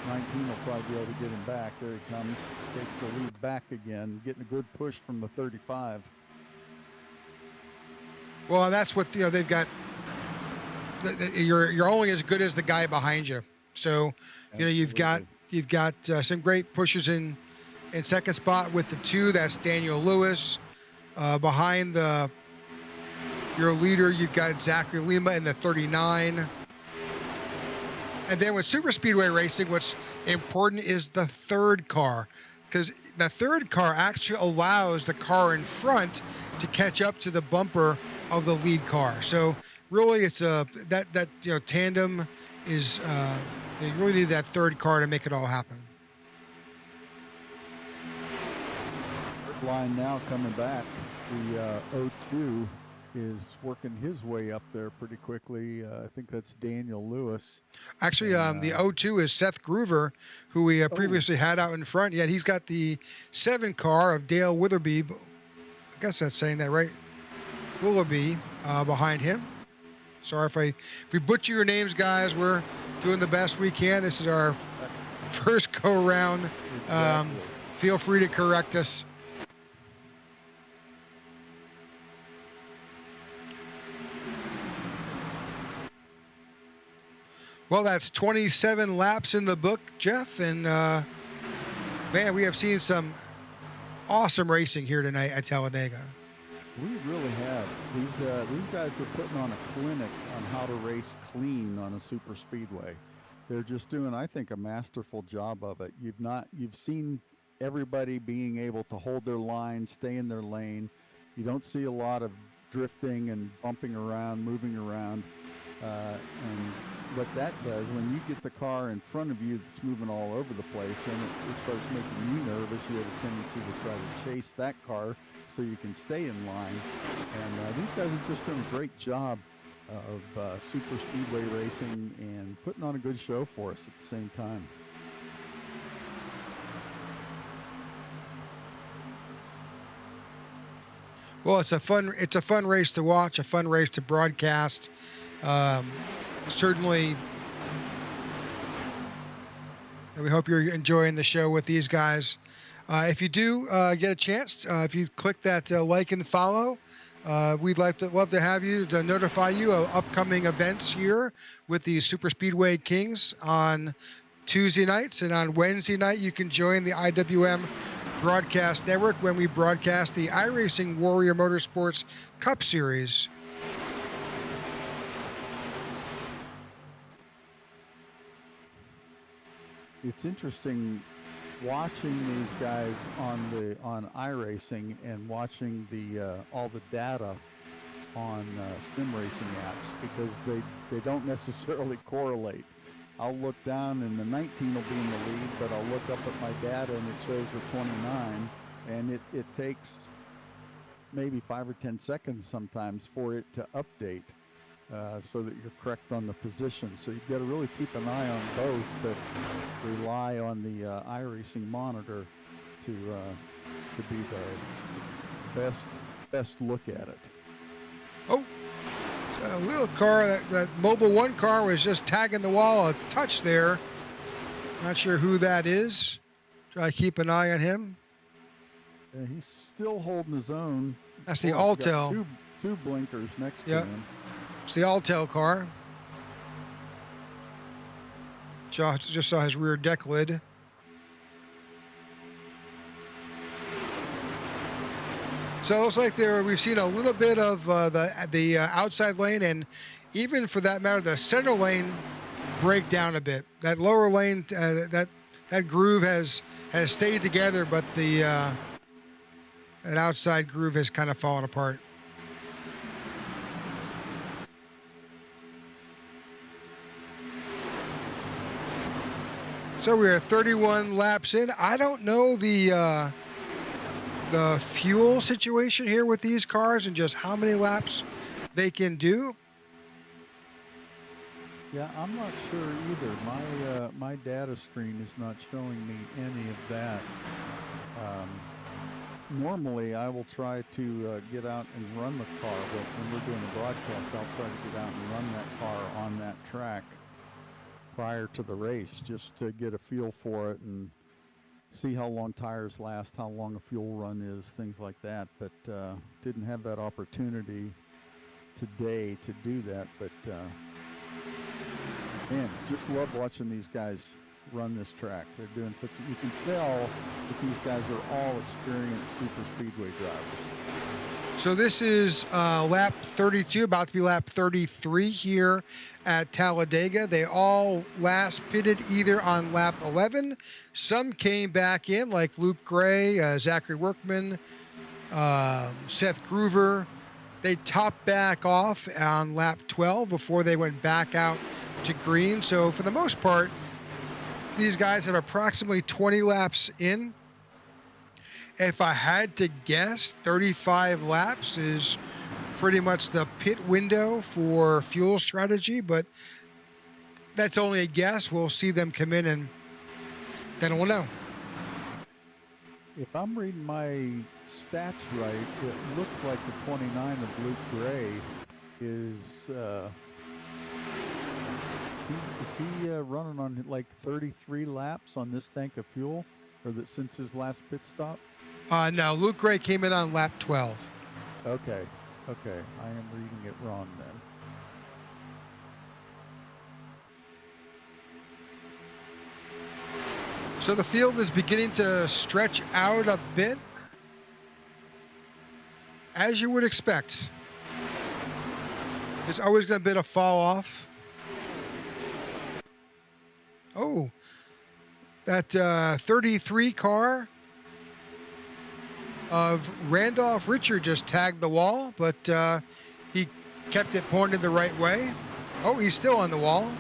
19 will probably be able to get him back. There he comes, takes the lead back again, getting a good push from the 35. Well, that's what they've got. You're only as good as the guy behind you. So, you've got some great pushes in second spot with the 2. That's Daniel Lewis. Behind your leader, you've got Zachary Lima in the 39. And then with super speedway racing, what's important is the third car, because the third car actually allows the car in front to catch up to the bumper of the lead car. So really, it's that tandem is you really need that third car to make it all happen. Third line now coming back. The 02 is working his way up there pretty quickly. I think that's Daniel Lewis. Actually, the 02 is Seth Groover, who we previously had out in front. Yeah, he's got the 7 car of Dale Witherby. I guess that's saying that right. Willoughby behind him. Sorry if we butcher your names, guys. We're doing the best we can. This is our first go round. Exactly. Feel free to correct us. Well, that's 27 laps in the book, Jeff, and man, we have seen some awesome racing here tonight at Talladega. We really have. These guys are putting on a clinic on how to race clean on a super speedway. They're just doing, I think, a masterful job of it. You've seen everybody being able to hold their line, stay in their lane. You don't see a lot of drifting and bumping around, moving around. And what that does, when you get the car in front of you that's moving all over the place, and it starts making you nervous, you have a tendency to try to chase that car so you can stay in line. And these guys are just doing a great job of super speedway racing and putting on a good show for us at the same time. Well, it's a fun race to watch, a fun race to broadcast. Certainly, we hope you're enjoying the show with these guys. If you do get a chance, if you click that like and follow, we'd love to have you to notify you of upcoming events here with the Super Speedway Kings on Tuesday nights, and on Wednesday night you can join the IWM Broadcast Network when we broadcast the iRacing Warrior Motorsports Cup Series. It's interesting watching these guys on iRacing and watching all the data on sim racing apps, because they don't necessarily correlate. I'll look down and the 19 will be in the lead, but I'll look up at my data and it shows the 29, and it takes maybe 5 or 10 seconds sometimes for it to update so that you're correct on the position. So you've got to really keep an eye on both, but rely on the iRacing monitor to be the best look at it. Oh, Wheel car, that Mobile 1 car was just tagging the wall a touch there. Not sure who that is. Try to keep an eye on him. Yeah, he's still holding his own. That's the He's got Altel. two blinkers next to Yep. him. It's the Altel car. Just saw his rear deck lid. So it looks like we've seen a little bit of the outside lane, and even for that matter, the center lane break down a bit. That lower lane, that groove has stayed together, but that outside groove has kind of fallen apart. So we are 31 laps in. I don't know the fuel situation here with these cars and just how many laps they can do. Yeah, I'm not sure either. My data screen is not showing me any of that. Normally, I will try to get out and run the car, but when we're doing a broadcast, I'll try to get out and run that car on that track prior to the race, just to get a feel for it and see how long tires last, how long a fuel run is, things like that. But didn't have that opportunity today to do that. But man, just love watching these guys run this track. They're doing such. You can tell that these guys are all experienced super speedway drivers. So this is lap 32, about to be lap 33 here at Talladega. They all last pitted either on lap 11. Some came back in, like Luke Gray, Zachary Workman, Seth Groover. They topped back off on lap 12 before they went back out to green. So for the most part, these guys have approximately 20 laps in. If I had to guess, 35 laps is pretty much the pit window for fuel strategy, but that's only a guess. We'll see them come in and then we'll know. If I'm reading my stats right, it looks like the 29 of Luke Gray is he running on like 33 laps on this tank of fuel, or that since his last pit stop? No, Luke Gray came in on lap 12. Okay, I am reading it wrong then. So the field is beginning to stretch out a bit, as you would expect. There's always going to be a bit of fall off. Oh, that 33 car of Randolph Richard just tagged the wall, but he kept it pointed the right way. Oh, he's still on the wall.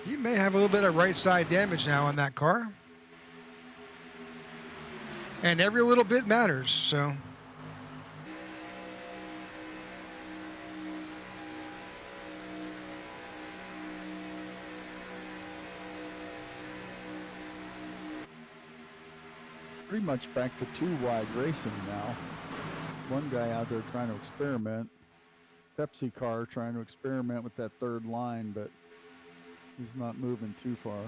He may have a little bit of right side damage now on that car. And every little bit matters, so. Pretty much back to two wide racing now. One guy out there trying to experiment. Pepsi car trying to experiment with that third line, but he's not moving too far.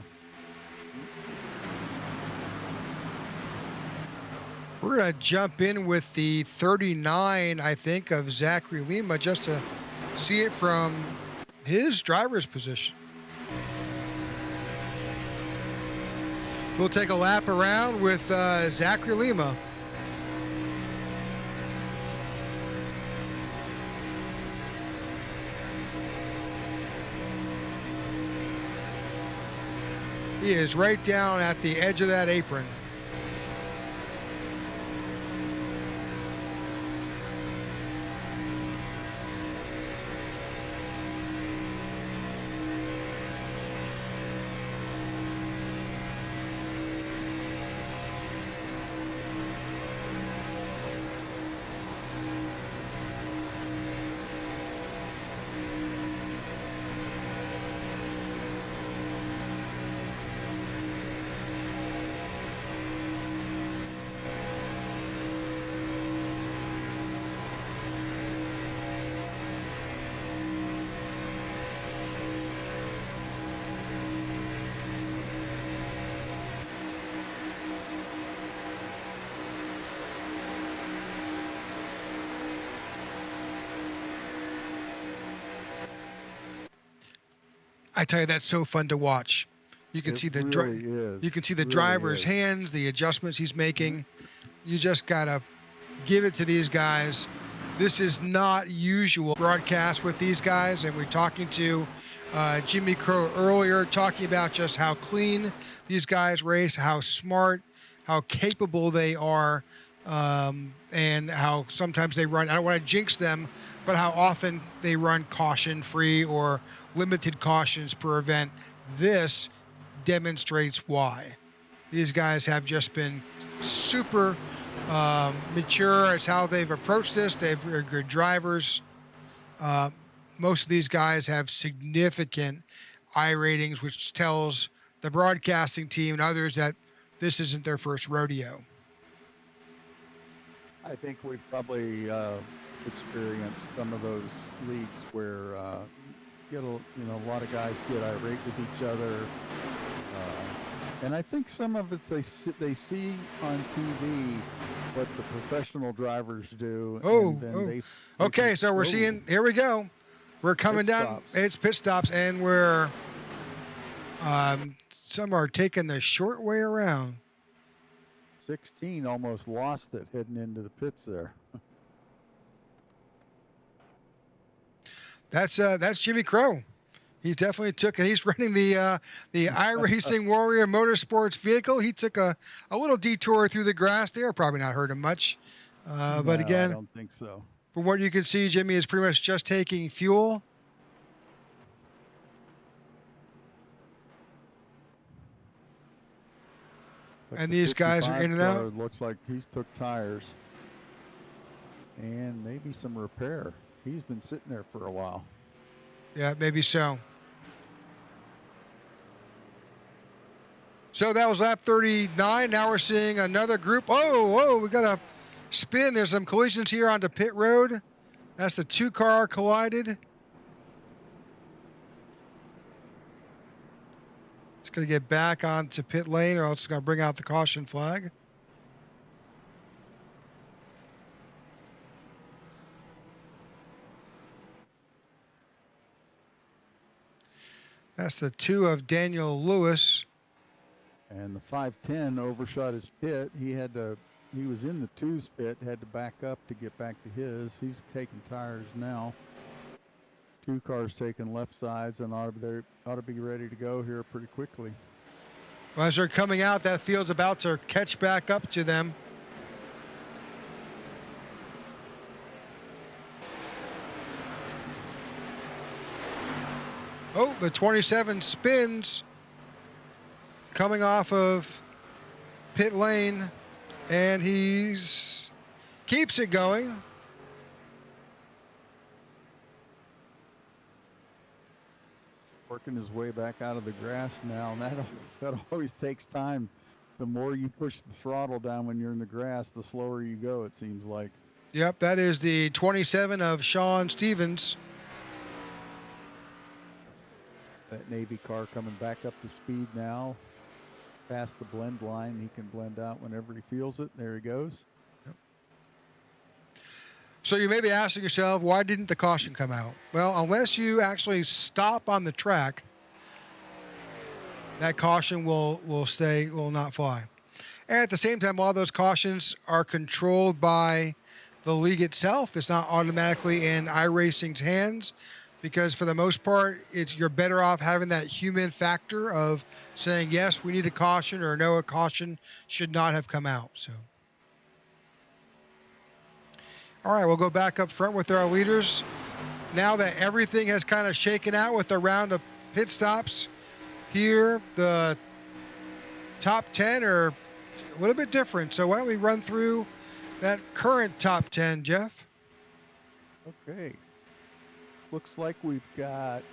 We're going to jump in with the 39, I think, of Zachary Lima just to see it from his driver's position. We'll take a lap around with Zachary Lima. He is right down at the edge of that apron. I tell you, that's so fun to watch. You can see the you can see the driver's hands, the adjustments he's making. You just gotta give it to these guys. This is not usual broadcast with these guys, and we're talking to Jimmy Crowe earlier, talking about just how clean these guys race, how smart, how capable they are, and how sometimes they run. I don't want to jinx them, but how often they run caution-free or limited cautions per event. This demonstrates why. These guys have just been super mature. It's how they've approached this. They're good drivers. Most of these guys have significant I ratings, which tells the broadcasting team and others that this isn't their first rodeo. I think we've probably experienced some of those leagues where a lot of guys get irate with each other. And I think some of it's they see on TV what the professional drivers do. Okay, so we're seeing, here we go. We're coming down. It's pit stops, and we're some are taking the short way around. 16 almost lost it heading into the pits there. That's Jimmy Crowe. He definitely took it. He's running the iRacing Warrior Motorsports vehicle. He took a little detour through the grass there. Probably not hurt him much. But again, I don't think so. From what you can see, Jimmy is pretty much just taking fuel. And these guys are in and out. Looks like he's took tires and maybe some repair. He's been sitting there for a while. Yeah, maybe so. So that was lap 39. Now we're seeing another group. Oh, we got a spin. There's some collisions here onto pit road. That's the two car collided. It's going to get back onto pit lane, or else it's going to bring out the caution flag. That's the two of Daniel Lewis. And the 510 overshot his pit. He was in the twos pit, had to back up to get back to his. He's taking tires now. Two cars taking left sides and ought to be ready to go here pretty quickly. Well, as they're coming out, that field's about to catch back up to them. Oh, the 27 spins coming off of pit lane, and keeps it going. Working his way back out of the grass now, and that always takes time. The more you push the throttle down when you're in the grass, the slower you go, it seems like. Yep, that is the 27 of Sean Stevens. That Navy car coming back up to speed now. Past the blend line. He can blend out whenever he feels it. There he goes. Yep. So you may be asking yourself, why didn't the caution come out? Well, unless you actually stop on the track, that caution will not fly. And at the same time, a lot of those cautions are controlled by the league itself. It's not automatically in iRacing's hands, because for the most part, you're better off having that human factor of saying, yes, we need a caution, or no, a caution should not have come out. So, all right, we'll go back up front with our leaders. Now that everything has kind of shaken out with the round of pit stops here, the top 10 are a little bit different. So why don't we run through that current top 10, Jeff? Okay. Looks like we've got,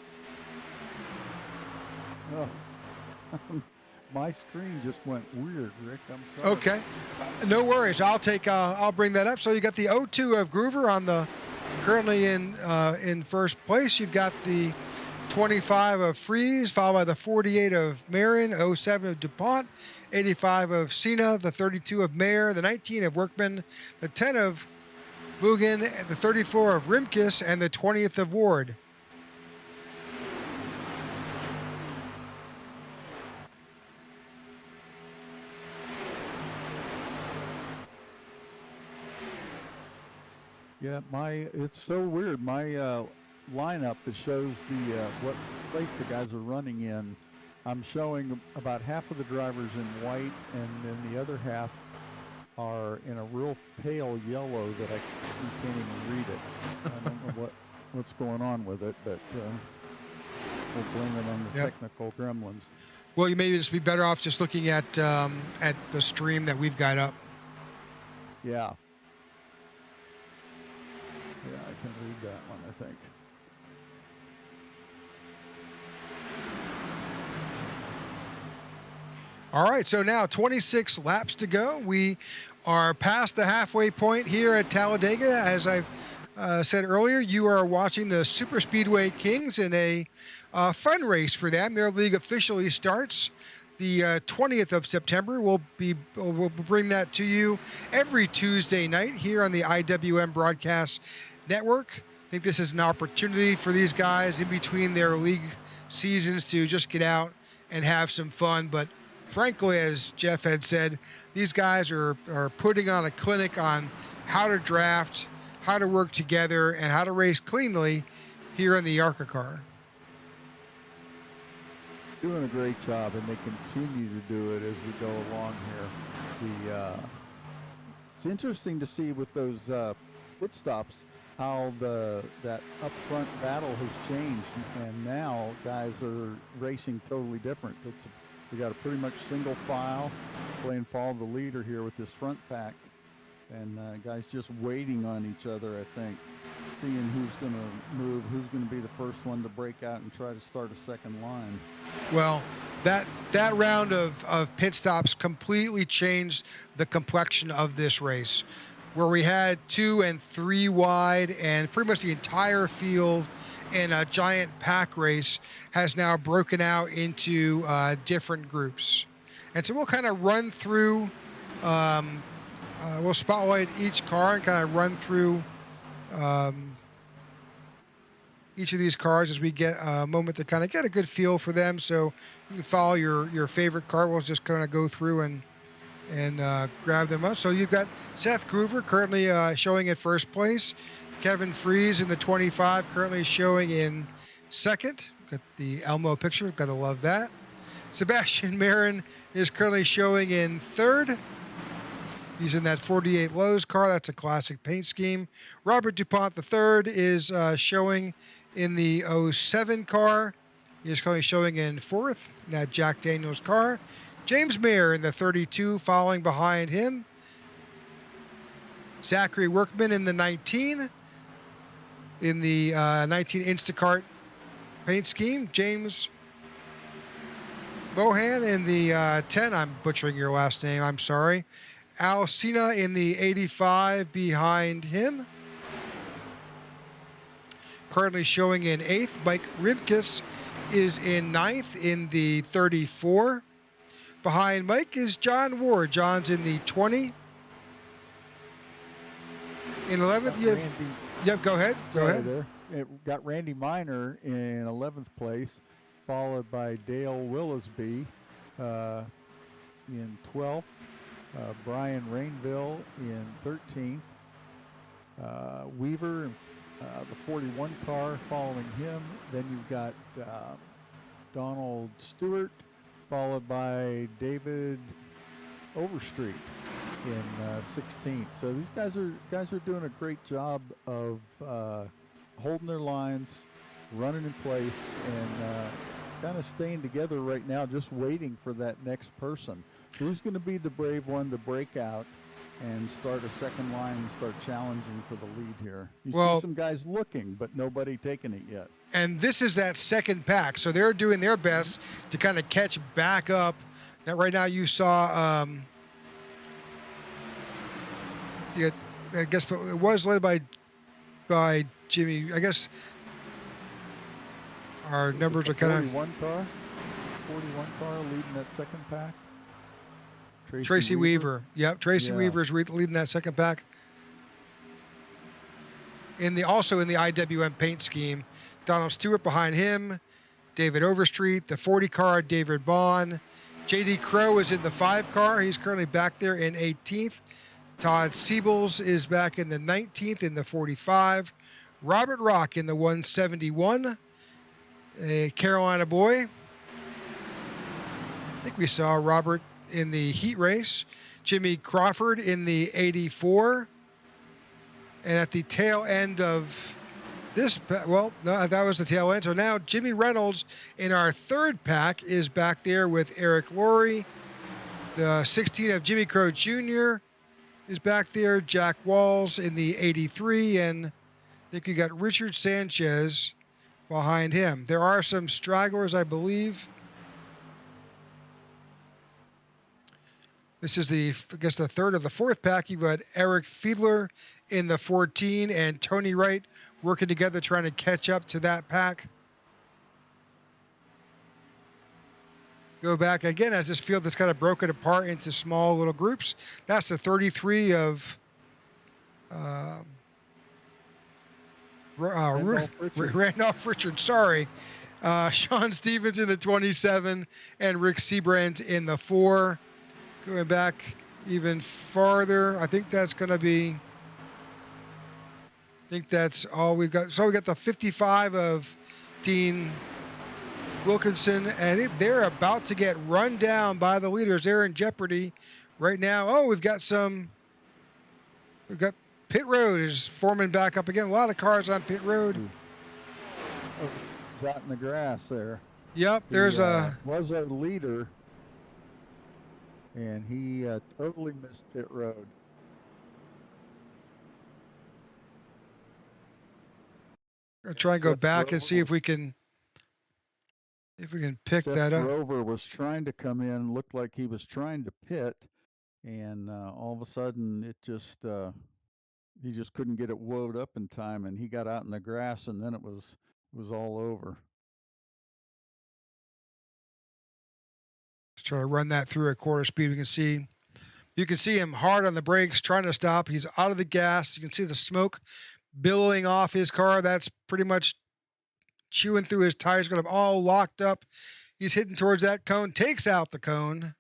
my screen just went weird, Rick. I'm sorry. Okay, no worries. I'll bring that up. So you got the 02 of Groover on the currently in first place. You've got the 25 of Freeze, followed by the 48 of Marin, 07 of DuPont, 85 of Cena, the 32 of Mayer, the 19 of Workman, the 10 of Mugen, the 34 of Rimkus, and the 20th of Ward. Yeah, it's so weird. My lineup that shows the what place the guys are running in, I'm showing about half of the drivers in white, and then the other half are in a real pale yellow that you can't even read it. I don't know what's going on with it, but we'll blame it on the technical gremlins. Well, you may just be better off just looking at the stream that we've got up. Yeah. Yeah, I can read that one, I think. All right, so now 26 laps to go. We are past the halfway point here at Talladega. As I've said earlier, you are watching the Superspeedway Kings in a fun race for them. Their league officially starts the 20th of September. We'll bring that to you every Tuesday night here on the IWM Broadcast Network. I think this is an opportunity for these guys in between their league seasons to just get out and have some fun. But frankly, as Jeff had said, these guys are putting on a clinic on how to draft, how to work together, and how to race cleanly here in the ARCA car. Doing a great job, and they continue to do it as we go along here. It's interesting to see with those pit stops how that up front battle has changed, and now guys are racing totally different. We got a pretty much single file playing follow the leader here with this front pack, and guys just waiting on each other, I think, seeing who's going to move, who's going to be the first one to break out and try to start a second line. Well, that round of pit stops completely changed the complexion of this race, where we had 2 and 3 wide, and pretty much the entire field in a giant pack race has now broken out into different groups. And so we'll kind of run through, we'll spotlight each car and kind of run through each of these cars as we get a moment to kind of get a good feel for them. So you can follow your favorite car. We'll just kind of go through and grab them up. So you've got Seth Groover currently showing at first place. Kevin Freeze in the 25 currently showing in second. Got the Elmo picture. Gotta love that. Sebastian Marin is currently showing in third. He's in that 48 Lowe's car. That's a classic paint scheme. Robert DuPont III is showing in the 07 car. He's currently showing in fourth in that Jack Daniels car. James Mayer in the 32 following behind him. Zachary Workman in the 19 in the 19 Instacart paint scheme. James Bohan in the 10. I'm butchering your last name. I'm sorry. Al Cena in the 85 behind him. Currently showing in 8th. Mike Ribkis is in 9th in the 34. Behind Mike is John Ward. John's in the 20. In 11th, you have... Yep, go ahead. Go ahead. There. It got Randy Miner in 11th place, followed by Dale Willisby in 12th. Brian Rainville in 13th. Weaver in the 41 car following him. Then you've got Donald Stewart, followed by David Overstreet in 16th. So these guys are doing a great job of holding their lines, running in place, and kind of staying together right now, just waiting for that next person. Who's going to be the brave one to break out and start a second line and start challenging for the lead here? You see some guys looking, but nobody taking it yet. And this is that second pack, so they're doing their best to kind of catch back up. Now, right now you saw, I guess it was led by Jimmy. I guess our numbers are kind of 41 car leading that second pack. Tracy Weaver. Yep, Tracy Weaver is leading that second pack. Also in the IWM paint scheme, Donald Stewart behind him, David Overstreet, the 40 car, David Bond. JD Crow is in the 5 car. He's currently back there in 18th. Todd Siebels is back in the 19th in the 45. Robert Rock in the 171. A Carolina boy. I think we saw Robert in the heat race. Jimmy Crawford in the 84. And at the tail end of this, well, no, that was the tail end. So now Jimmy Reynolds in our third pack is back there with Eric Laurie. The 16 of Jimmy Crow Jr. is back there. Jack Walls in the 83. And I think you got Richard Sanchez behind him. There are some stragglers, I believe. This is I guess the third of the fourth pack. You've got Eric Fiedler in the 14 and Tony Wright working together trying to catch up to that pack. Go back again as this field that's kind of broken apart into small little groups. That's the 33 of Randolph Richards. Sorry. Sean Stevens in the 27 and Rick Seabrand in the 4. Going back even farther, I think that's going to be, I think that's all we've got. So we got the 55 of Dean Wilkinson, and they're about to get run down by the leaders. They're in jeopardy right now. Oh, we've got Pit Road is forming back up again. A lot of cars on Pit Road. Oh, it's out in the grass there. Yep, there's was our leader. And he totally missed Pit Road. I'll try and go back and see if we can pick that up. Rover was trying to come in, looked like he was trying to pit, and all of a sudden it just he just couldn't get it woed up in time, and he got out in the grass, and then it was all over. Let's try to run that through a quarter speed. You can see him hard on the brakes, trying to stop. He's out of the gas. You can see the smoke billowing off his car. That's pretty much chewing through his tires. Got him all locked up. He's hitting towards that cone, takes out the cone,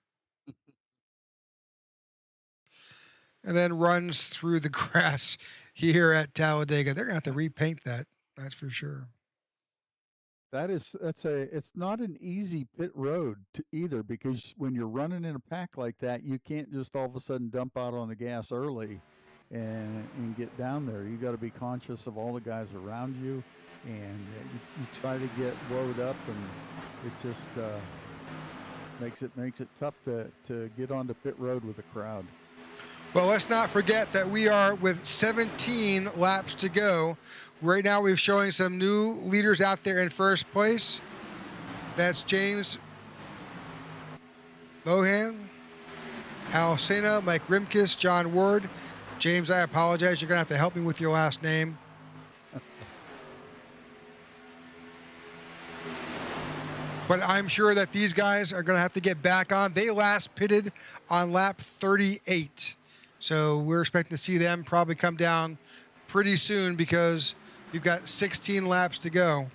and then runs through the grass here at Talladega. They're going to have to repaint that. That's for sure. It's not an easy pit road either, because when you're running in a pack like that, you can't just all of a sudden dump out on the gas early and get down there. You got to be conscious of all the guys around you, and you try to get woed up, and it just makes it tough to get onto pit road with a crowd. Well, let's not forget that we are with 17 laps to go. Right now, we're showing some new leaders out there in first place. That's James Mohan, Al Sena, Mike Rimkus, John Ward. James, I apologize. You're going to have to help me with your last name. But I'm sure that these guys are going to have to get back on. They last pitted on lap 38. So we're expecting to see them probably come down pretty soon, because you've got 16 laps to go.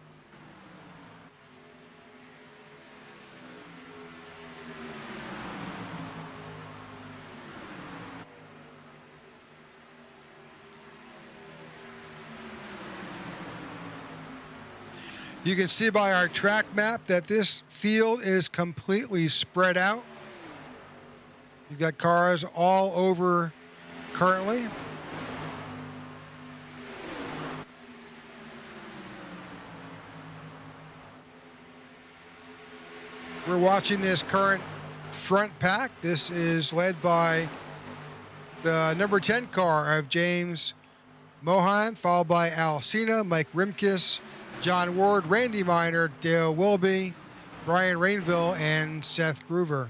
You can see by our track map that this field is completely spread out. You've got cars all over currently. We're watching this current front pack. This is led by the number 10 car of James Mohan, followed by Al Sena, Mike Rimkus, John Ward, Randy Miner, Dale Wilby, Brian Rainville, and Seth Groover.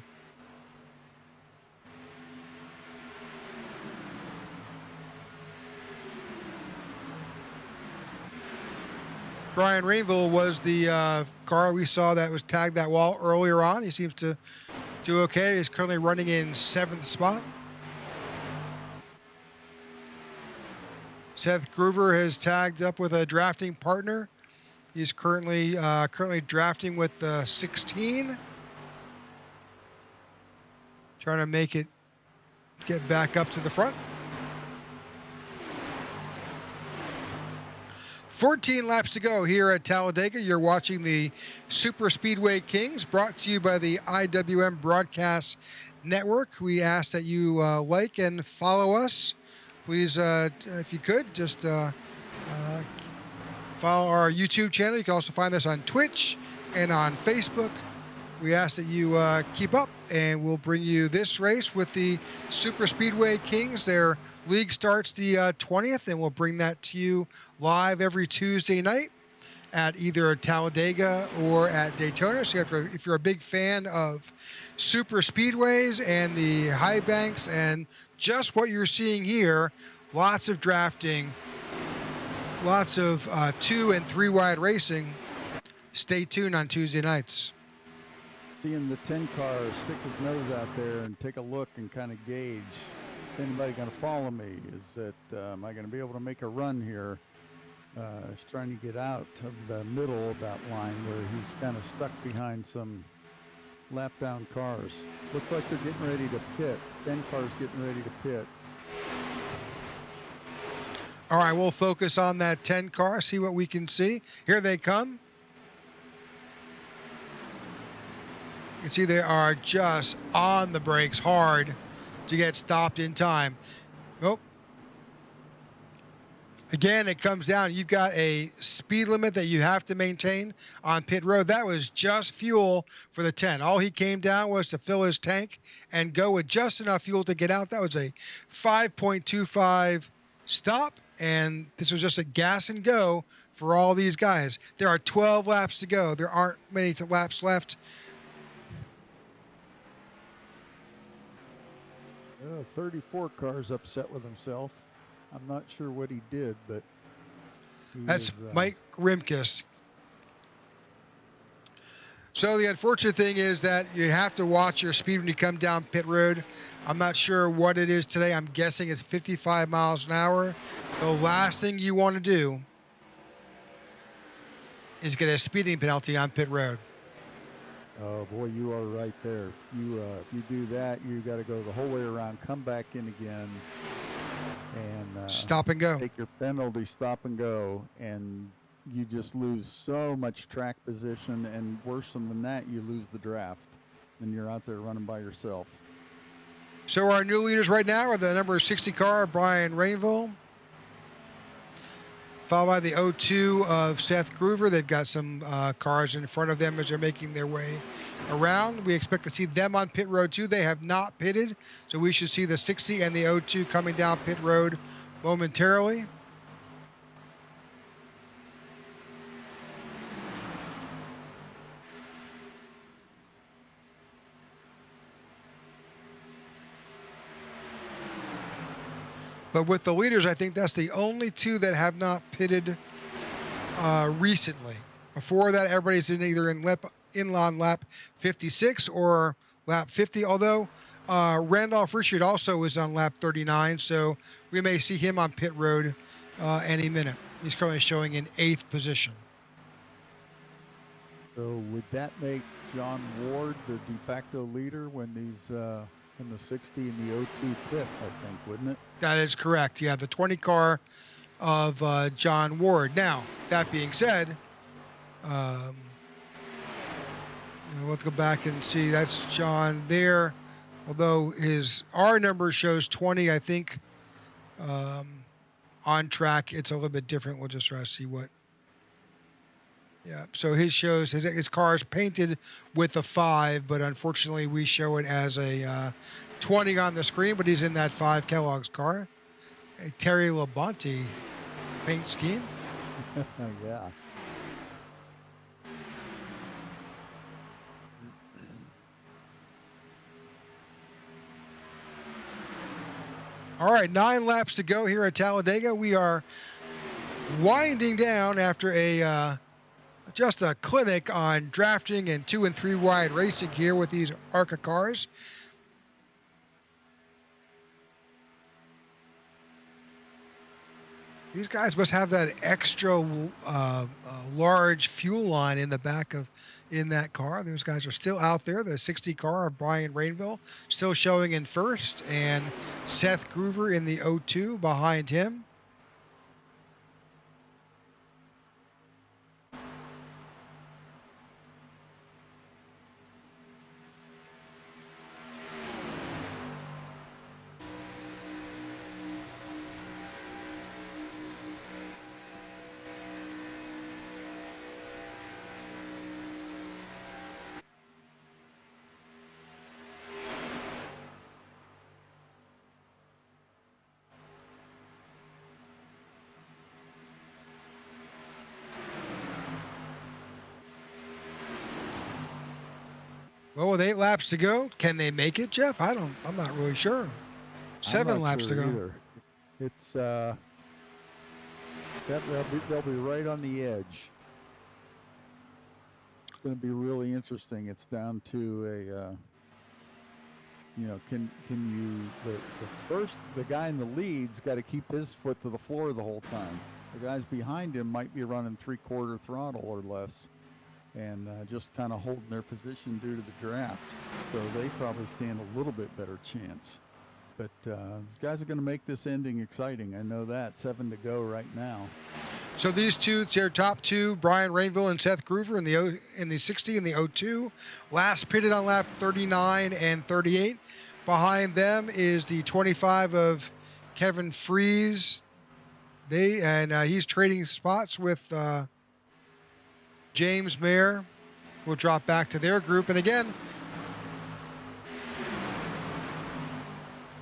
Brian Rainville was the car we saw that was tagged that wall earlier on. He seems to do okay. He's currently running in 7th spot. Seth Groover has tagged up with a drafting partner. He's currently drafting with the 16. Trying to make it get back up to the front. 14 laps to go here at Talladega. You're watching the Superspeedway Kings, brought to you by the IWM Broadcast Network. We ask that you like and follow us. Please, if you could, just follow our YouTube channel. You can also find us on Twitch and on Facebook. We ask that you keep up, and we'll bring you this race with the Superspeedway Kings. Their league starts the 20th, and we'll bring that to you live every Tuesday night at either Talladega or at Daytona. So if you're a big fan of super speedways and the high banks and just what you're seeing here, lots of drafting, lots of 2 and 3 wide racing, stay tuned on Tuesday nights. Seeing the 10 car stick his nose out there and take a look and kind of gauge, is anybody going to follow me? Am I going to be able to make a run here? He's trying to get out of the middle of that line where he's kind of stuck behind some lap down cars. Looks like they're getting ready to pit. 10 cars getting ready to pit. All right, we'll focus on that 10 car, see what we can see. Here they come. You can see they are just on the brakes hard to get stopped in time. Oh. Again, it comes down. You've got a speed limit that you have to maintain on pit road. That was just fuel for the 10. All he came down was to fill his tank and go with just enough fuel to get out. That was a 5.25 stop, and this was just a gas and go for all these guys. There are 12 laps to go. There aren't many laps left. 34 cars upset with himself. I'm not sure what he did, but that's Mike Rimkus. So the unfortunate thing is that you have to watch your speed when you come down pit road. I'm not sure what it is today. I'm guessing it's 55 miles an hour. The last thing you want to do is get a speeding penalty on pit road. Oh boy, you are right there. If you do that, you got to go the whole way around, come back in again, and stop and go. Take your penalty, stop and go, and you just lose so much track position, and worse than that, you lose the draft, and you're out there running by yourself. So our new leaders right now are the number 60 car, Brian Rainville, followed by the 02 of Seth Groover. They've got some cars in front of them as they're making their way around. We expect to see them on pit road too. They have not pitted, so we should see the 60 and the 02 coming down pit road momentarily. But with the leaders, I think that's the only two that have not pitted recently. Before that, everybody's either in lap 56 or lap 50, although Randolph Richard also is on lap 39, so we may see him on pit road any minute. He's currently showing in 8th position. So would that make John Ward the de facto leader when these... in the 60 and the 02 pit, I think, wouldn't it? That is correct. Yeah, the 20 car of John Ward. Now, that being said, let's go back and see. That's John there. Although our number shows 20, I think on track it's a little bit different. We'll just try to see what. Yeah, so his shows his car is painted with a 5, but unfortunately we show it as a 20 on the screen. But he's in that 5 Kellogg's car, a Terry Labonte paint scheme. Yeah. All right, 9 laps to go here at Talladega. We are winding down after just a clinic on drafting and 2 and 3 wide racing here with these ARCA cars. These guys must have that extra large fuel line in the back in that car. Those guys are still out there. The 60 car of Brian Rainville still showing in first, and Seth Groover in the 02 behind him. Well, with 8 laps to go, can they make it, Jeff? I'm not really sure. 7 laps to go. Either. It's they'll be right on the edge. It's going to be really interesting. It's down to a can you the guy in the lead's got to keep his foot to the floor the whole time. The guys behind him might be running 3/4 throttle or less, and just kind of holding their position due to the draft. So they probably stand a little bit better chance. But guys are going to make this ending exciting. I know that. 7 to go right now. So these two, their top two, Brian Rainville and Seth Groover in the 60 and the 02. Last pitted on lap 39 and 38. Behind them is the 25 of Kevin Fries. He's trading spots with James Mayer. Will drop back to their group, and again,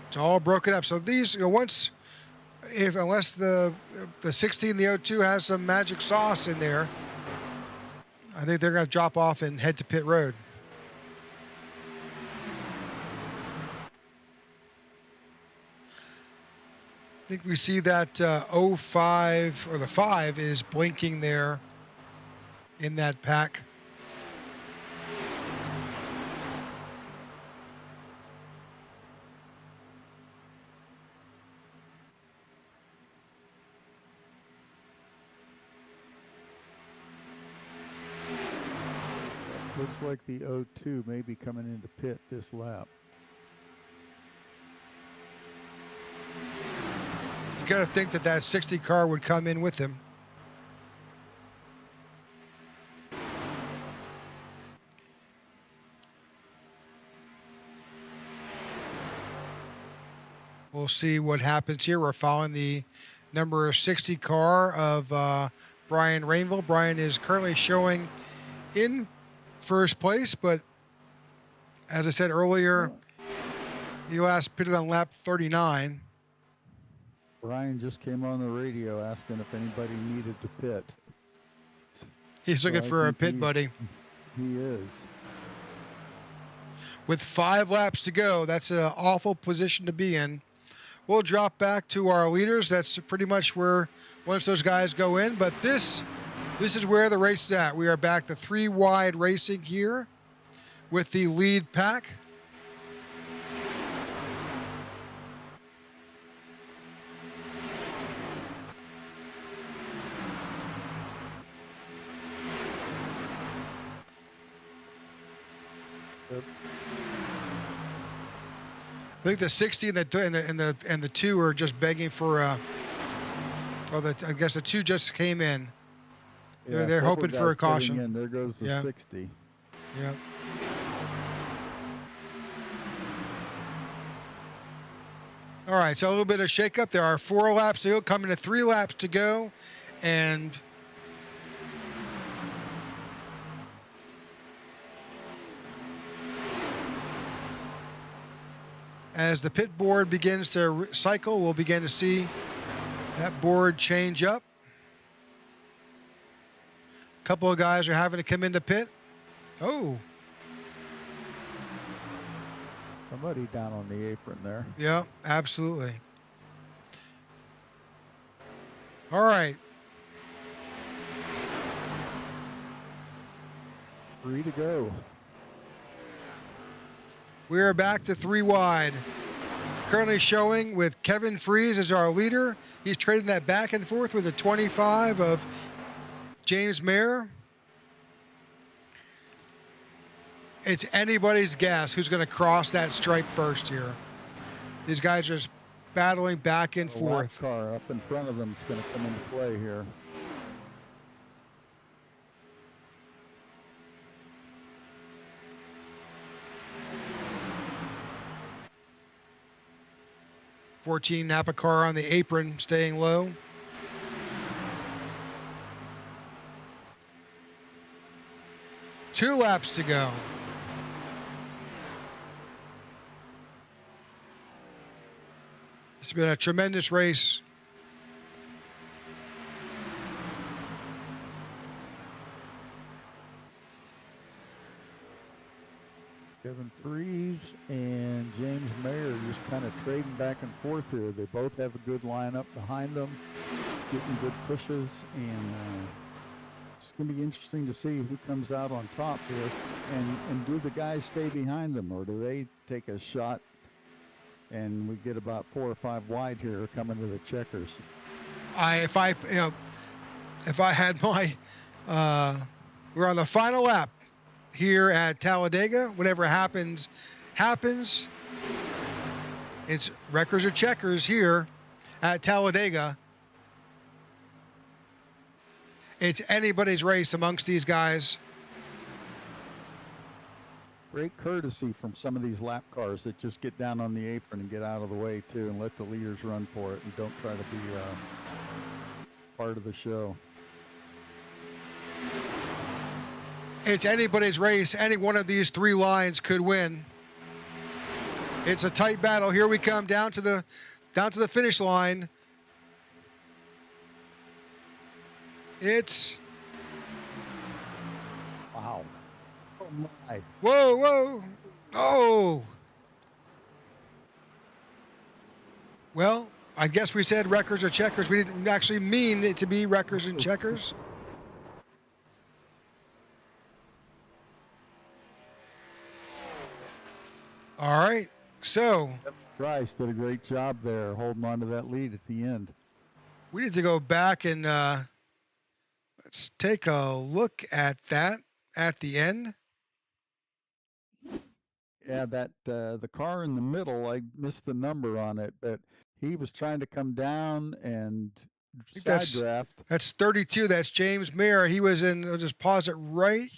it's all broken up. So these, unless the 60 and the 02 has some magic sauce in there, I think they're going to drop off and head to pit road. I think we see that 05 or the 5 is blinking there in that pack. Looks like the 02 may be coming into pit this lap. You got to think that 60 car would come in with him. We'll see what happens here. We're following the number 60 car of Brian Rainville. Brian is currently showing in first place, but as I said earlier, he last pitted on lap 39. Brian just came on the radio asking if anybody needed to pit. He's looking for a pit buddy. He is. With 5 laps to go, that's an awful position to be in. We'll drop back to our leaders. That's pretty much where once those guys go in, but this is where the race is at. We are back to 3 wide racing here with the lead pack. Yep. I think the 60 and the 2 are just begging for I guess the 2 just came in. They're hoping for a caution. There goes the 60. Yeah. All right, so a little bit of shakeup. There are 4 laps to go, coming to 3 laps to go, and as the pit board begins to cycle, we'll begin to see that board change up. A couple of guys are having to come into pit. Oh. Somebody down on the apron there. Yeah, absolutely. All right. 3 to go. We are back to 3 wide. Currently showing with Kevin Fries as our leader. He's trading that back and forth with the 25 of James Mayer. It's anybody's guess who's going to cross that stripe first here. These guys are just battling back and forth. The car up in front of them is going to come into play here. '14 Napa car on the apron, staying low. Two laps to go. It's been a tremendous race. Kevin Freese and James Mayer just kind of trading back and forth here. They both have a good lineup behind them, getting good pushes, and it's going to be interesting to see who comes out on top here. And do the guys stay behind them, or do they take a shot and we get about 4 or 5 wide here coming to the checkers? If I had my, we're on the final lap here at Talladega. Whatever happens, happens. It's wreckers or checkers here at Talladega. It's anybody's race amongst these guys. Great courtesy from some of these lap cars that just get down on the apron and get out of the way too, and let the leaders run for it and don't try to be part of the show. It's anybody's race. Any one of these 3 lines could win. It's a tight battle. Here we come down to the finish line. It's wow. Oh my. Whoa. Oh. Well, I guess we said wreckers or checkers. We didn't actually mean it to be wreckers and checkers. All right, so Grice did a great job there, holding on to that lead at the end. We need to go back and let's take a look at that at the end. Yeah, that the car in the middle, I missed the number on it, but he was trying to come down and side draft. That's 32. That's James Mayer. He was in. I'll just pause it right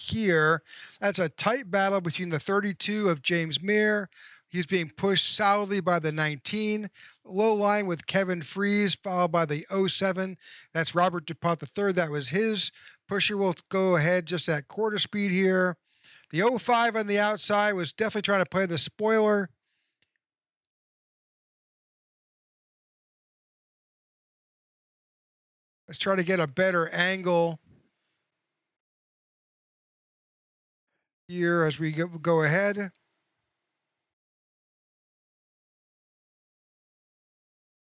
here. That's a tight battle between the 32 of James Mayer. He's being pushed solidly by the 19. Low line with Kevin Freese, followed by the 07. That's Robert DuPont III. That was his pusher. Will go ahead just at quarter speed here. The 05 on the outside was definitely trying to play the spoiler. Let's try to get a better angle here as we go ahead.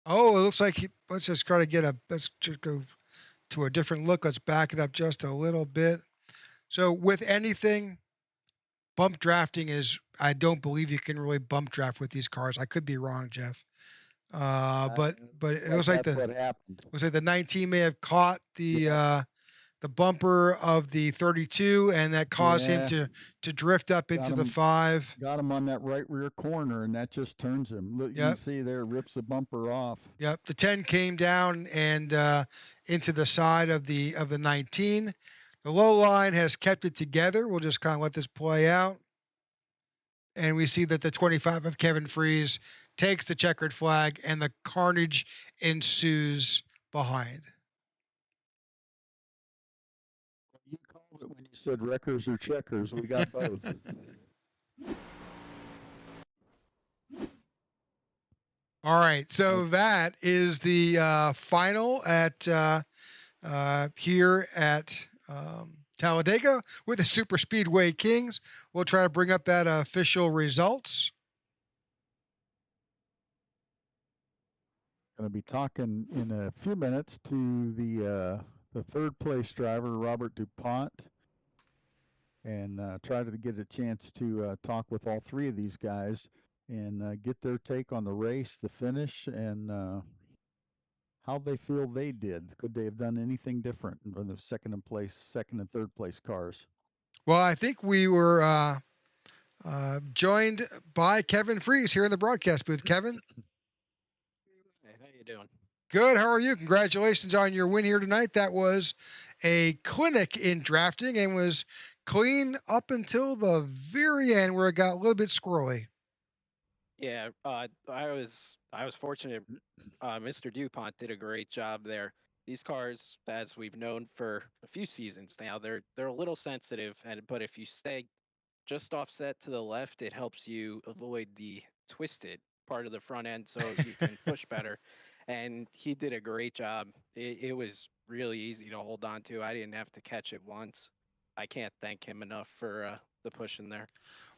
Oh, it looks like let's just try to get let's just go to a different look. Let's back it up just a little bit. So with anything, bump drafting is, I don't believe you can really bump draft with these cars. I could be wrong, Jeff. But it looks like what happened. Looks like the 19 may have caught the bumper of the 32, and that caused him to drift up into the 5. Got him on that right rear corner, and that just turns him. Look, you can see there, rips the bumper off. Yep, the 10 came down and into the side of the 19. The low line has kept it together. We'll just kind of let this play out. And we see that the 25 of Kevin Freese takes the checkered flag, and the carnage ensues behind. You called it when you said wreckers or checkers. We got both. All right, so that is the final at here at Talladega with the Superspeedway Kings. We'll try to bring up that official results. Going to be talking in a few minutes to the 3rd place driver, Robert DuPont, and try to get a chance to talk with all 3 of these guys and get their take on the race, the finish, and how they feel they did. Could they have done anything different from the second and 3rd place cars? Well, I think we were joined by Kevin Freese here in the broadcast booth. Kevin? Hey, how you doing? Good. How are you? Congratulations on your win here tonight. That was a clinic in drafting and was clean up until the very end where it got a little bit squirrely. Yeah, I was fortunate. Mr. DuPont did a great job there. These cars, as we've known for a few seasons now, they're a little sensitive, but if you stay just offset to the left, it helps you avoid the twisted part of the front end, so you can push better. And he did a great job. It was really easy to hold on to. I didn't have to catch it once. I can't thank him enough for push in there.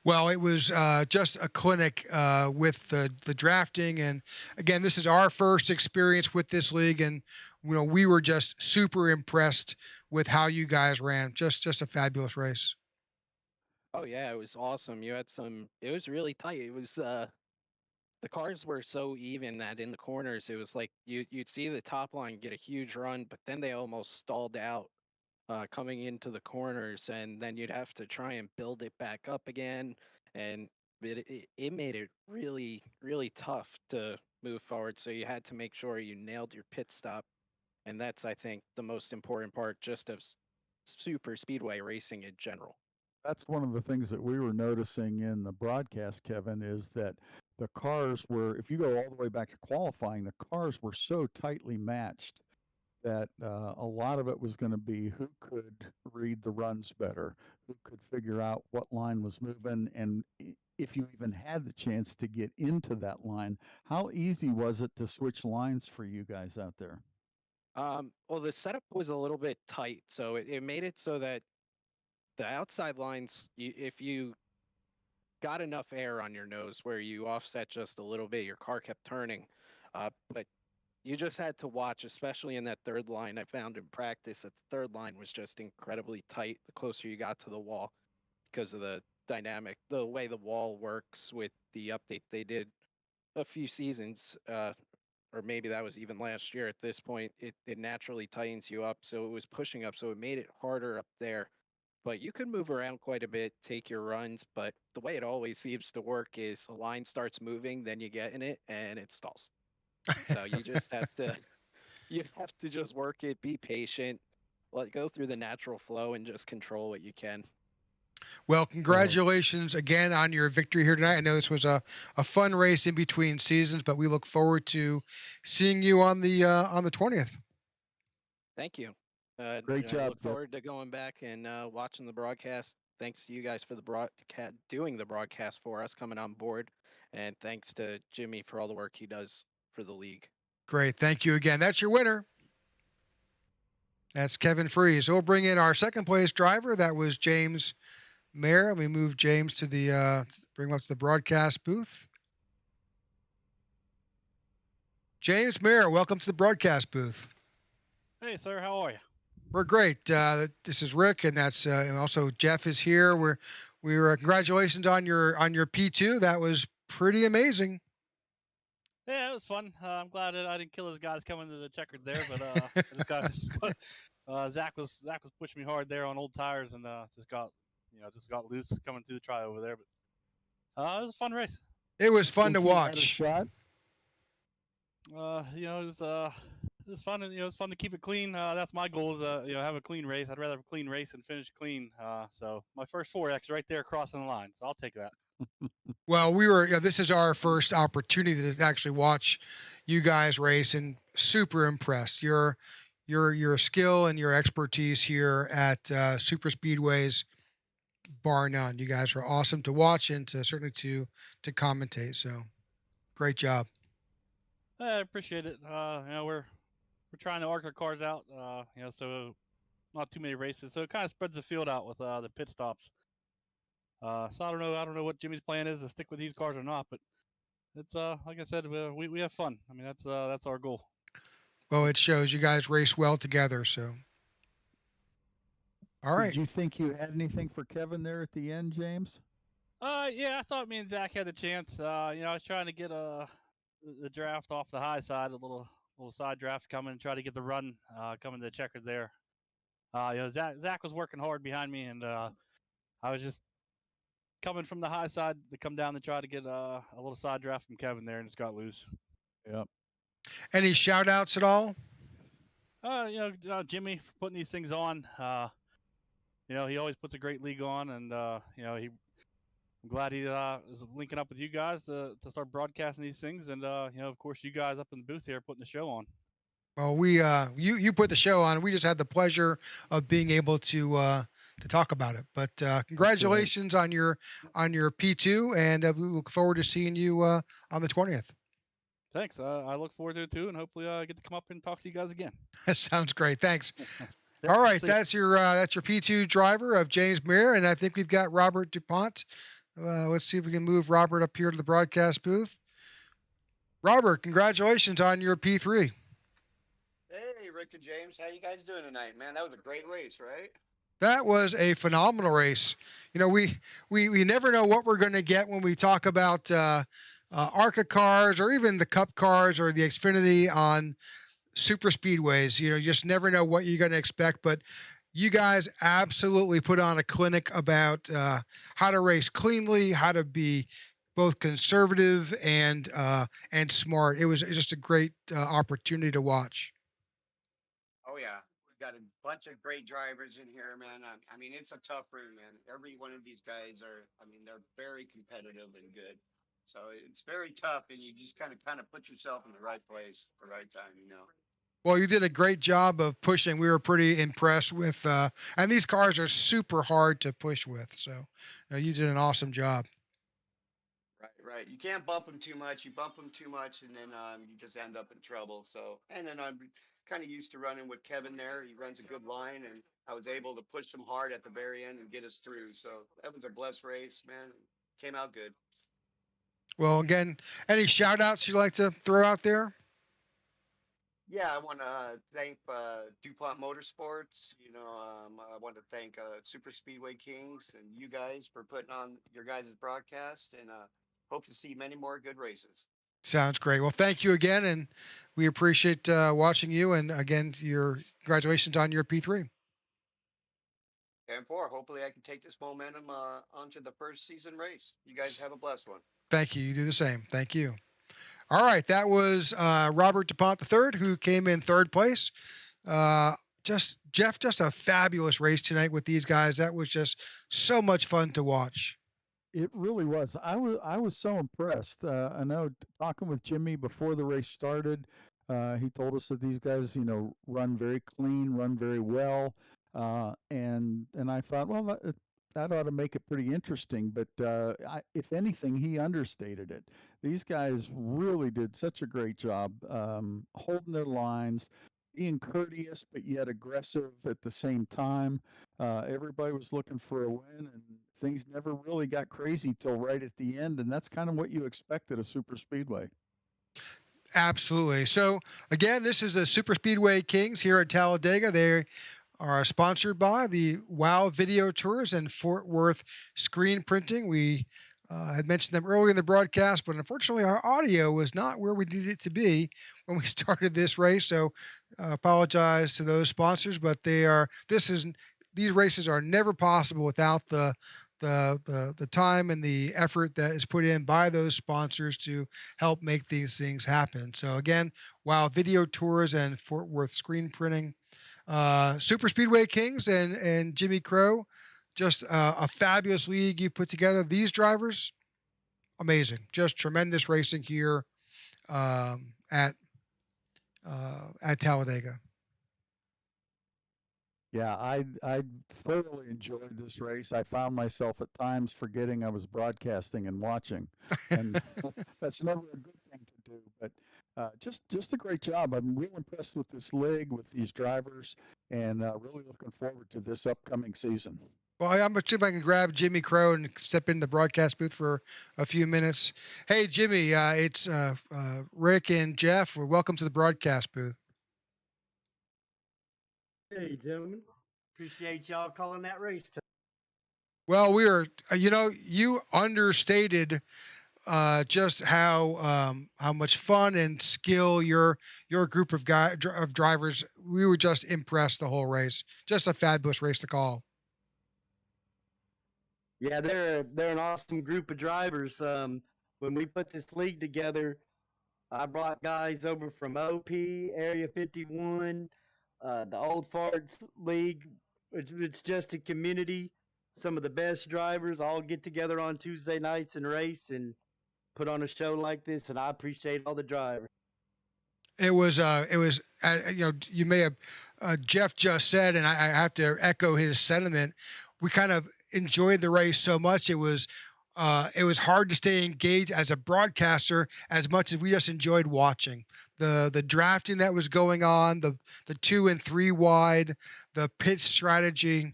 Well, it was just a clinic with the drafting, and again, this is our first experience with this league, and we were just super impressed with how you guys ran. Just a fabulous race. Oh yeah, it was awesome. You had some. It was really tight. It was the cars were so even that in the corners it was like you'd see the top line get a huge run, but then they almost stalled out coming into the corners, and then you'd have to try and build it back up again, and it made it really really tough to move forward. So you had to make sure you nailed your pit stop, and that's I think the most important part just of super speedway racing in general. That's one of the things that we were noticing in the broadcast, Kevin, is that the cars were, if you go all the way back to qualifying, the cars were so tightly matched that a lot of it was going to be who could read the runs better, who could figure out what line was moving, and if you even had the chance to get into that line, how easy was it to switch lines for you guys out there? Well, the setup was a little bit tight, so it made it so that the outside lines, if you got enough air on your nose where you offset just a little bit, your car kept turning. But you just had to watch, especially in that third line. I found in practice that the third line was just incredibly tight the closer you got to the wall because of the dynamic, the way the wall works with the update they did a few seasons, or maybe that was even last year at this point. It naturally tightens you up. So it was pushing up. So it made it harder up there. But you can move around quite a bit, take your runs. But the way it always seems to work is a line starts moving, then you get in it and it stalls. So you just have to just work it, be patient, let go through the natural flow and just control what you can. Well, congratulations again on your victory here tonight. I know this was a fun race in between seasons, but we look forward to seeing you on the 20th. Thank you. Great job. I look forward to going back and watching the broadcast. Thanks to you guys for the broadcast, doing the broadcast for us, coming on board, and thanks to Jimmy for all the work he does for the league. Great. Thank you again. That's your winner. That's Kevin Freeze. We'll bring in our second place driver. That was James Mayer. We move James to the bring him up to the broadcast booth. James Mayer, welcome to the broadcast booth. Hey, sir. How are you? We're great. This is Rick, and that's and also Jeff is here. We're congratulations on your P2. That was pretty amazing. Yeah, it was fun. I'm glad that I didn't kill his guys coming to the checkered there, but Zach was pushing me hard there on old tires, and just got loose coming through the try over there. But it was a fun race. It was fun to Think you had a watch. shot? It was fun. And, it was fun to keep it clean. That's my goal is have a clean race. I'd rather have a clean race and finish clean. So my first 4X right there crossing the line. So I'll take that. Well, this is our first opportunity to actually watch you guys race, and super impressed. Your skill and your expertise here at Super Speedways, bar none. You guys are awesome to watch and certainly to commentate. So, great job. I appreciate it. We're trying to arc our cars out. So not too many races. So it kind of spreads the field out with the pit stops. So I don't know what Jimmy's plan is to stick with these cars or not, but it's like I said, we have fun. I mean that's our goal. Well, it shows you guys race well together. So, all right. Did you think you had anything for Kevin there at the end, James? Yeah, I thought me and Zach had a chance. I was trying to get the draft off the high side, a little side draft coming, and try to get the run coming to the checker there. Zach was working hard behind me, and I was just coming from the high side to come down and try to get a little side draft from Kevin there, and just got loose. Yep. Any shout outs at all? Jimmy for putting these things on. He always puts a great league on, and I'm glad he is linking up with you guys to start broadcasting these things, and of course you guys up in the booth here putting the show on. Well, you put the show on. We just had the pleasure of being able to talk about it. But congratulations on your P2, and we look forward to seeing you on the 20th. Thanks. I look forward to it too, and hopefully I get to come up and talk to you guys again. That sounds great. Thanks. All right, So- that's your P2 driver of James Mayer, and I think we've got Robert DuPont. Let's see if we can move Robert up here to the broadcast booth. Robert, congratulations on your P3. Hey, Rick and James, how you guys doing tonight, man? That was a great race, right? That was a phenomenal race. You know, we never know what we're going to get when we talk about ARCA cars or even the Cup cars or the Xfinity on super speedways. You know, you just never know what you're going to expect. But you guys absolutely put on a clinic about how to race cleanly, how to be both conservative and smart. It was just a great opportunity to watch. Oh yeah, we've got a bunch of great drivers in here, man. I mean, it's a tough room, man. Every one of these guys are, I mean, they're very competitive and good. So it's very tough, and you just kind of put yourself in the right place, at the right time, you know. Well, you did a great job of pushing. We were pretty impressed with, and these cars are super hard to push with. So you did an awesome job. Right. You can't bump them too much. You bump them too much, and then you just end up in trouble. So, and then I'm kind of used to running with Kevin there. He runs a good line, and I was able to push him hard at the very end and get us through. So that was a blessed race, man. Came out good. Well, again, any shout outs you'd like to throw out there? Yeah, I want to thank DuPont Motorsports. You know, I want to thank Super Speedway Kings and you guys for putting on your guys' broadcast, and hope to see many more good races. Sounds great. Well, thank you again, and we appreciate watching you. And again, your congratulations on your P3. And four, hopefully I can take this momentum onto the first season race. You guys have a blessed one. Thank you. You do the same. Thank you. All right, that was Robert DuPont III, who came in third place. Just a fabulous race tonight with these guys. That was just so much fun to watch. It really was. I was so impressed. I know talking with Jimmy before the race started, he told us that these guys, you know, run very clean, run very well, and I thought, well, that ought to make it pretty interesting. But if anything, he understated it. These guys really did such a great job holding their lines, being courteous but yet aggressive at the same time. Everybody was looking for a win, and things never really got crazy till right at the end, and that's kind of what you expect at a super speedway. Absolutely. So again, this is the Super Speedway Kings here at Talladega. They are sponsored by the WOW Video Tours and Fort Worth Screen Printing. We had mentioned them earlier in the broadcast, but unfortunately our audio was not where we needed it to be when we started this race. So apologize to those sponsors, but these races are never possible without the time and the effort that is put in by those sponsors to help make these things happen. So again, WOW Video Tours and Fort Worth Screen Printing. Super Speedway Kings and Jimmy Crow, just a fabulous league you put together. These drivers, amazing, just tremendous racing here at Talladega. Yeah, I thoroughly enjoyed this race. I found myself at times forgetting I was broadcasting and watching, and that's never a good thing to do. But just a great job. I'm real impressed with this league, with these drivers, and really looking forward to this upcoming season. Well, I'm going to see if I can grab Jimmy Crow and step in the broadcast booth for a few minutes. Hey, Jimmy, it's Rick and Jeff. Welcome to the broadcast booth. Hey, gentlemen. Appreciate y'all calling that race. Well, we are, you understated just how much fun and skill your group of drivers. We were just impressed the whole race. Just a fabulous race to call. Yeah, they're an awesome group of drivers. When we put this league together, I brought guys over from OP, Area 51, the Old Farts League. It's just a community. Some of the best drivers all get together on Tuesday nights and race and put on a show like this, and I appreciate all the drivers. It was, you may have, Jeff just said, and I have to echo his sentiment. We kind of enjoyed the race so much. It was it was hard to stay engaged as a broadcaster as much as we just enjoyed watching the drafting that was going on, the 2 and 3 wide, the pit strategy.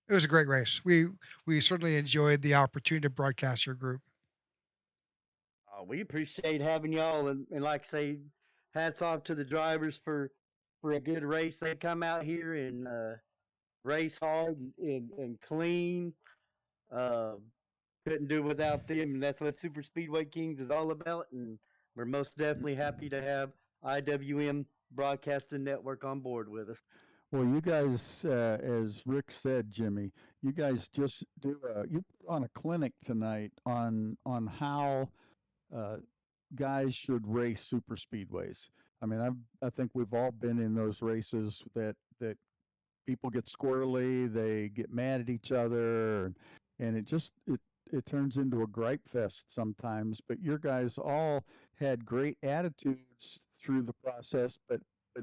It was a great race. We certainly enjoyed the opportunity to broadcast your group. We appreciate having y'all, and like I say, hats off to the drivers for a good race. They come out here and race hard and clean. Uh, couldn't do without them, and that's what Super Speedway Kings is all about. And we're most definitely happy to have IWM Broadcasting Network on board with us. Well, you guys, as Rick said, Jimmy, you guys just you put on a clinic tonight on how guys should race super speedways. I mean, I think we've all been in those races that people get squirrely, they get mad at each other, and it turns into a gripe fest sometimes. But your guys all had great attitudes through the process, but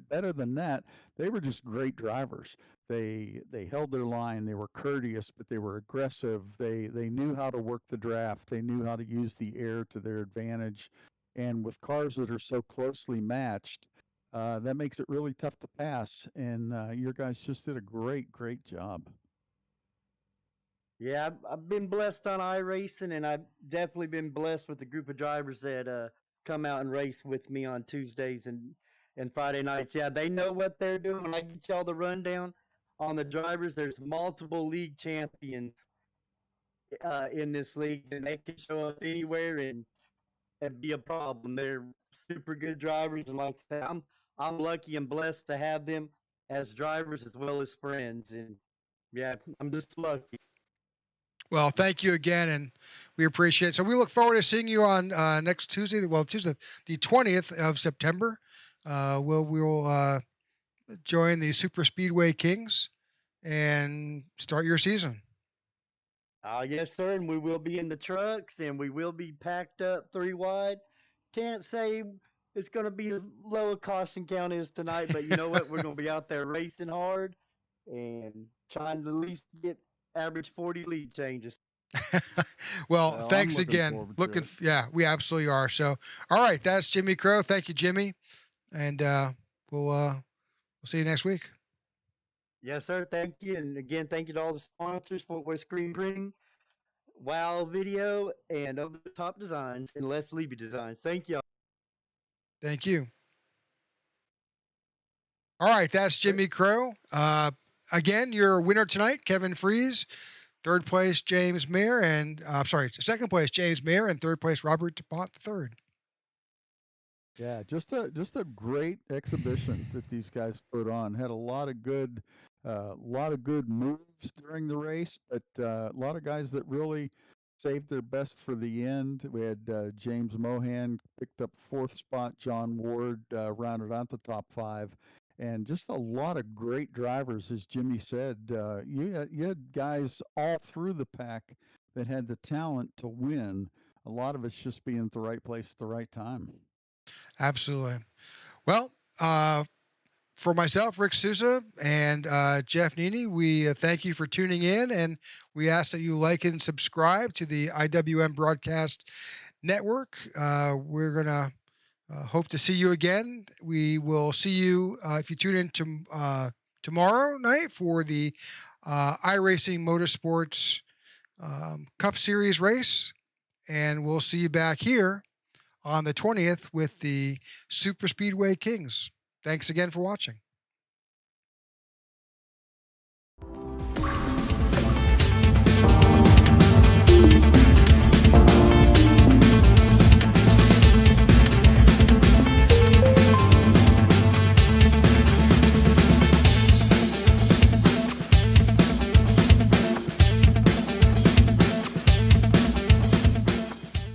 better than that, they were just great drivers. They held their line, they were courteous, but they were aggressive. They knew how to work the draft, they knew how to use the air to their advantage. And with cars that are so closely matched, that makes it really tough to pass. And your guys just did a great job. Yeah, I've been blessed on iRacing, and I've definitely been blessed with the group of drivers that come out and race with me on Tuesdays and Friday nights. Yeah, they know what they're doing. When I get y'all the rundown on the drivers, there's multiple league champions in this league, and they can show up anywhere and be a problem. They're super good drivers, and like I said, I'm lucky and blessed to have them as drivers as well as friends. And yeah, I'm just lucky. Well, thank you again, and we appreciate it. So we look forward to seeing you on next Tuesday. Well, Tuesday, the 20th of September. We'll join the Super Speedway Kings and start your season. Yes, sir, and we will be in the trucks, and we will be packed up 3 wide. Can't say it's going to be as low a caution count is tonight, but you know what? We're going to be out there racing hard and trying to at least get average 40 lead changes. Well, thanks I'm looking again. forward to it. Yeah, we absolutely are. So, all right, that's Jimmy Crow. Thank you, Jimmy, and we'll see you next week. Yes, sir. Thank you, and again, thank you to all the sponsors: Footwear Screen Printing, Wow Video, and Over the Top Designs, and Les Levy Designs. Thank you. Thank you. All right, that's Jimmy Crow. Again, your winner tonight, Kevin Fries. Third place, James Mayer, and second place, James Mayer, and third place, Robert DuPont III. Yeah, just a great exhibition that these guys put on. Had a lot of good moves during the race, but a lot of guys that really saved their best for the end. We had James Mohan picked up 4th spot. John Ward rounded out the top 5. And just a lot of great drivers, as Jimmy said. You had guys all through the pack that had the talent to win. A lot of it's just being at the right place at the right time. Absolutely. Well, for myself, Rick Souza, and Jeff Nini, we thank you for tuning in, and we ask that you like and subscribe to the IWM Broadcast Network. We're going to hope to see you again. We will see you if you tune in tomorrow night for the iRacing Motorsports Cup Series race, and we'll see you back here on the 20th with the Super Speedway Kings. Thanks again for watching.